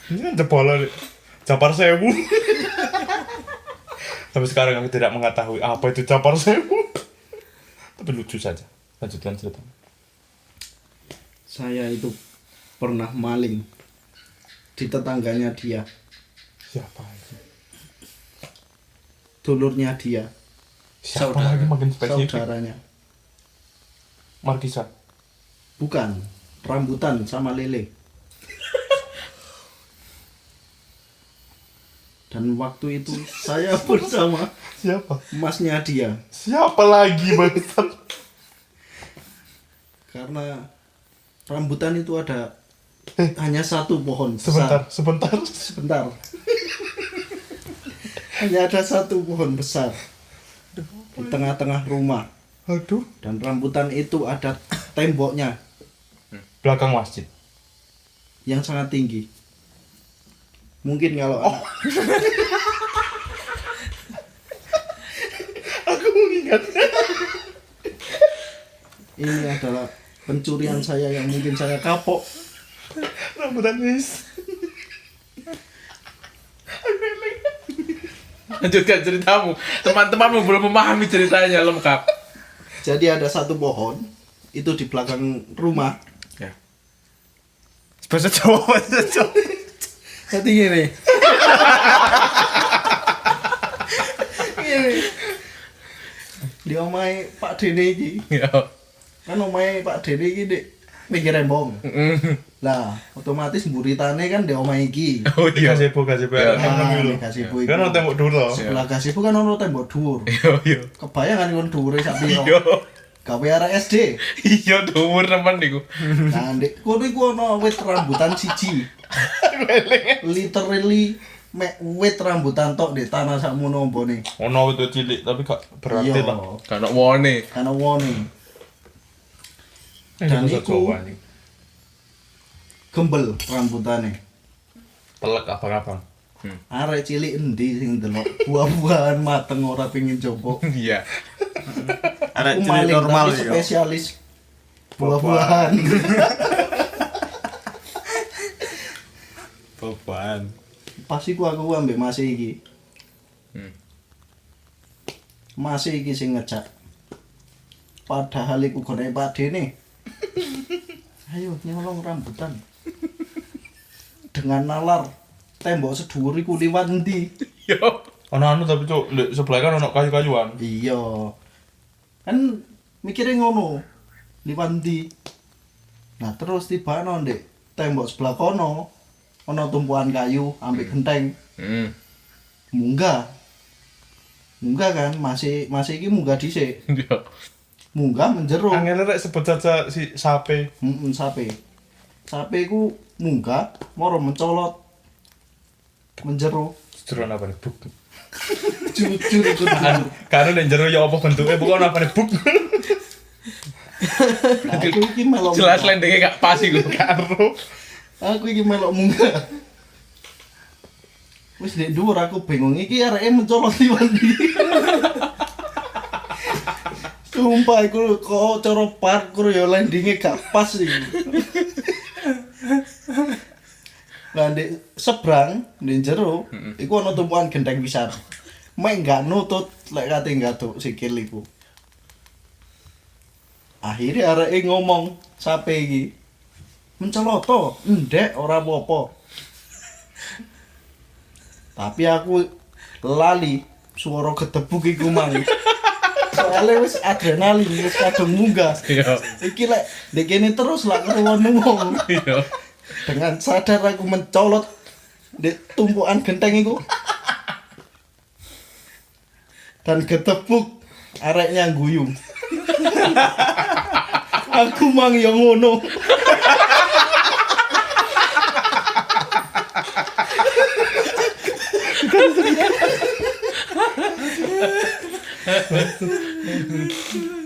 Speaker 5: Ini kan jebolan Japar Sewu. Sampai sekarang aku tidak mengetahui apa itu Japar Sewu. Tapi lucu saja. Lanjutkan cerita.
Speaker 6: Saya itu pernah maling di tetangganya dia,
Speaker 5: Siapa itu?
Speaker 6: dulurnya dia,
Speaker 5: Siapa
Speaker 4: Saudara.
Speaker 5: lagi makin spesifik?
Speaker 6: saudaranya.
Speaker 5: Markisa.
Speaker 6: Bukan, rambutan sama lele. Dan waktu itu saya bersama
Speaker 5: Siapa?
Speaker 6: emasnya dia.
Speaker 5: Siapa lagi bangsat?
Speaker 6: Karena rambutan itu ada hanya satu pohon besar.
Speaker 5: Sebentar.
Speaker 6: Hanya ada satu pohon besar di tengah-tengah rumah.
Speaker 5: Aduh.
Speaker 6: Dan rambutan itu ada temboknya
Speaker 5: Belakang masjid.
Speaker 6: yang sangat tinggi. Mungkin kalau
Speaker 5: Aku mengingat.
Speaker 6: ini adalah pencurian saya yang mungkin saya kapok.
Speaker 5: Rambutan wis.
Speaker 4: Lanjutkan ceritamu. Teman-temanmu belum memahami ceritanya lengkap.
Speaker 6: Jadi ada satu pohon itu di belakang rumah.
Speaker 4: Ya.
Speaker 1: Bahasa Jawa.
Speaker 6: Jadi gini. Gini. Di omahe Pak Dene iki.
Speaker 5: Ya.
Speaker 6: Kan omahe Pak Dene iki di pinggir rembong. Lah, otomatis mburitane kan di omahe iki.
Speaker 5: Oh iya.
Speaker 3: Gazebo
Speaker 6: Nah,
Speaker 3: lho.
Speaker 6: di gazebo iki.
Speaker 3: Kan ono tembok dhuwur.
Speaker 6: Sebelah gazebo kan ono tembok dhuwur.
Speaker 5: Iya.
Speaker 6: Kebayang kan kon dhuwure sak piro?
Speaker 5: Iya.
Speaker 6: Gawe arek SD.
Speaker 5: Iya dhuwur teman niku.
Speaker 6: Nah, ndek kono iku ono wit rambutan siji. Literally wit rambutan tok di tanah sakmono ombone.
Speaker 3: Ono wit cilik tapi gak berarti
Speaker 6: Iya,
Speaker 3: lah.
Speaker 5: Kan wone.
Speaker 6: kan wone. Dan iku gembel rambutane.
Speaker 3: telek abang-abang.
Speaker 6: Arek cilik endi sing delok buah-buahan mateng ora pengin coba.
Speaker 5: Iya.
Speaker 1: Arek
Speaker 6: Aku
Speaker 1: cilik
Speaker 6: maling
Speaker 1: normal
Speaker 6: tapi
Speaker 1: ya.
Speaker 6: spesialis buah-buahan.
Speaker 1: Beban.
Speaker 6: Pas iku aku ambek Mas iki. Mas iki sing ngejak. Padahal iku gone Pak Dene. Ayo nyolong rambutan. Dengan nalar tembok sedhuwur iku liwat endi?
Speaker 5: Yo.
Speaker 3: Ono anu tapi cuk, ndek sebelah kan ono kayu-kayuan.
Speaker 6: Iya. Kan mikire ngono. Liwat endi? Nah, terus tibano ndek tembok sebelah kono ana tumpukan kayu ambek genteng. Munggah. Munggah kan masih iki munggah dhisik.
Speaker 5: Yo.
Speaker 6: Munggah menjero.
Speaker 3: Angel rek sebut saja si sape.
Speaker 6: Sape. Sape ku munggah moro mencolot menjero.
Speaker 3: Jeroan apa nih? Buk.
Speaker 6: Jujur iku.
Speaker 3: Karena nek jero ya apa bentuknya bukan apa nih buk.
Speaker 6: Nah, aku iki melok.
Speaker 5: Jelas lendenge gak pas iku.
Speaker 3: Karo.
Speaker 6: Aku iki melok munggah. Wis ndek dhuwur aku bingung iki areke mencolot liwat ndi. Sumpah iku kok cara parkur ya landinge gak pas iki. Lah ndek sebrang, ndek jero, iku ana tumpukan genteng pisan. Mek gak nutut lek kate ngaduk sikil iku. Akhirnya areke ngomong, "Sape iki?" Menceloto, ndek ora apa-apa. Tapi aku lali suara gedebuk iku mang. Soalnya wis adrenalin wis kadung munggah.
Speaker 5: Iya.
Speaker 6: Iki lek ndek kene terus lak ngeruwen wong.
Speaker 5: Iya.
Speaker 6: Dengan sadar aku mencolot di tumpukan genteng iku. Dan gedebuk areknya guyung. Aku mang yo ngono.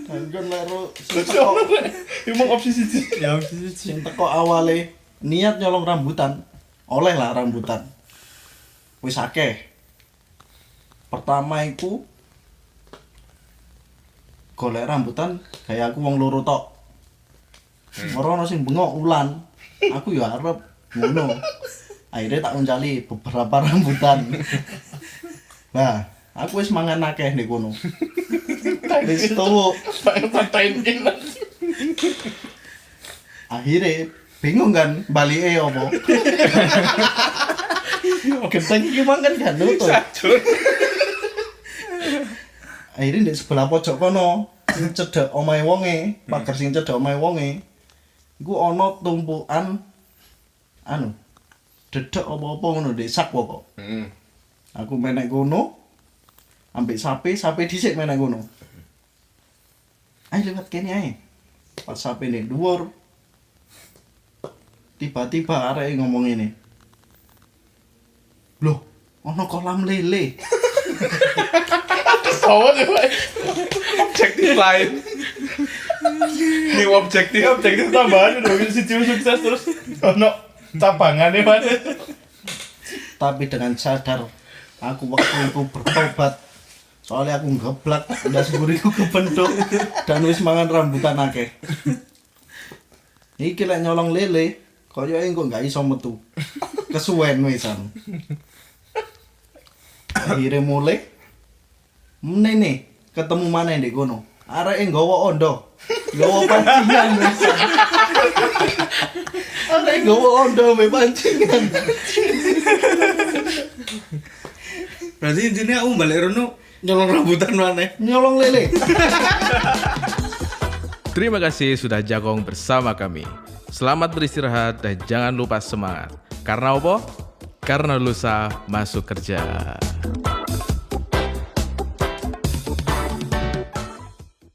Speaker 6: Anggon lero
Speaker 3: Emang opsi siji.
Speaker 1: Ya
Speaker 6: sing teko awale niat nyolong rambutan, oleh lah rambutan. Wis akeh. Pertama iku golek rambutan kayak aku wong loro tok. Ora ono sing bengok ulan. Aku ya arep ngono. Akhirnya tak uncali beberapa rambutan. Nah, aku wis mangan akeh nek kono. Wis tuwuk.
Speaker 3: Patain-in.
Speaker 6: Akhirnya bingung kan balike apa. Genteng iki mangan kan nutut. Akhirnya di sebelah pojok kono sing cedhek omahe wonge, pagar sing cedhek omahe wonge. Iku ana tumpukan anu dedek apa-apa ngono ndek sak pokok. Aku menek kono ambek sape dhisik menek kono. Ayo lewat kene ae. Pas sape ning dhuwur. Tiba-tiba arek ngomong ini. Loh, ana kolam lele.
Speaker 3: Sawat ya, Pak.
Speaker 5: Objektif lain. New objektif.
Speaker 3: Tambahan dong si tim sukses terus ono cabangannya, Pak.
Speaker 6: Tapi dengan sadar aku waktu itu bertobat. Soalnya aku ngeblak, udah seguriku kebentuk dan wis mangan rambutan akeh. Iki lek nyolong lele, koyoke engko gak iso metu. Kesuwen wisan. Akhirnya mulai menene ketemu mana ndek kono. Areke nggawa ondo. Nggawa pancingan wisan. Areke nggawa ondo me pancingan.
Speaker 4: Berarti intinya aku balik rono Nyolong rambutan mana?
Speaker 6: Nyolong lele.
Speaker 7: Terima kasih sudah jagong bersama kami. Selamat beristirahat dan jangan lupa semangat. Karena apa? Karena lusa masuk kerja.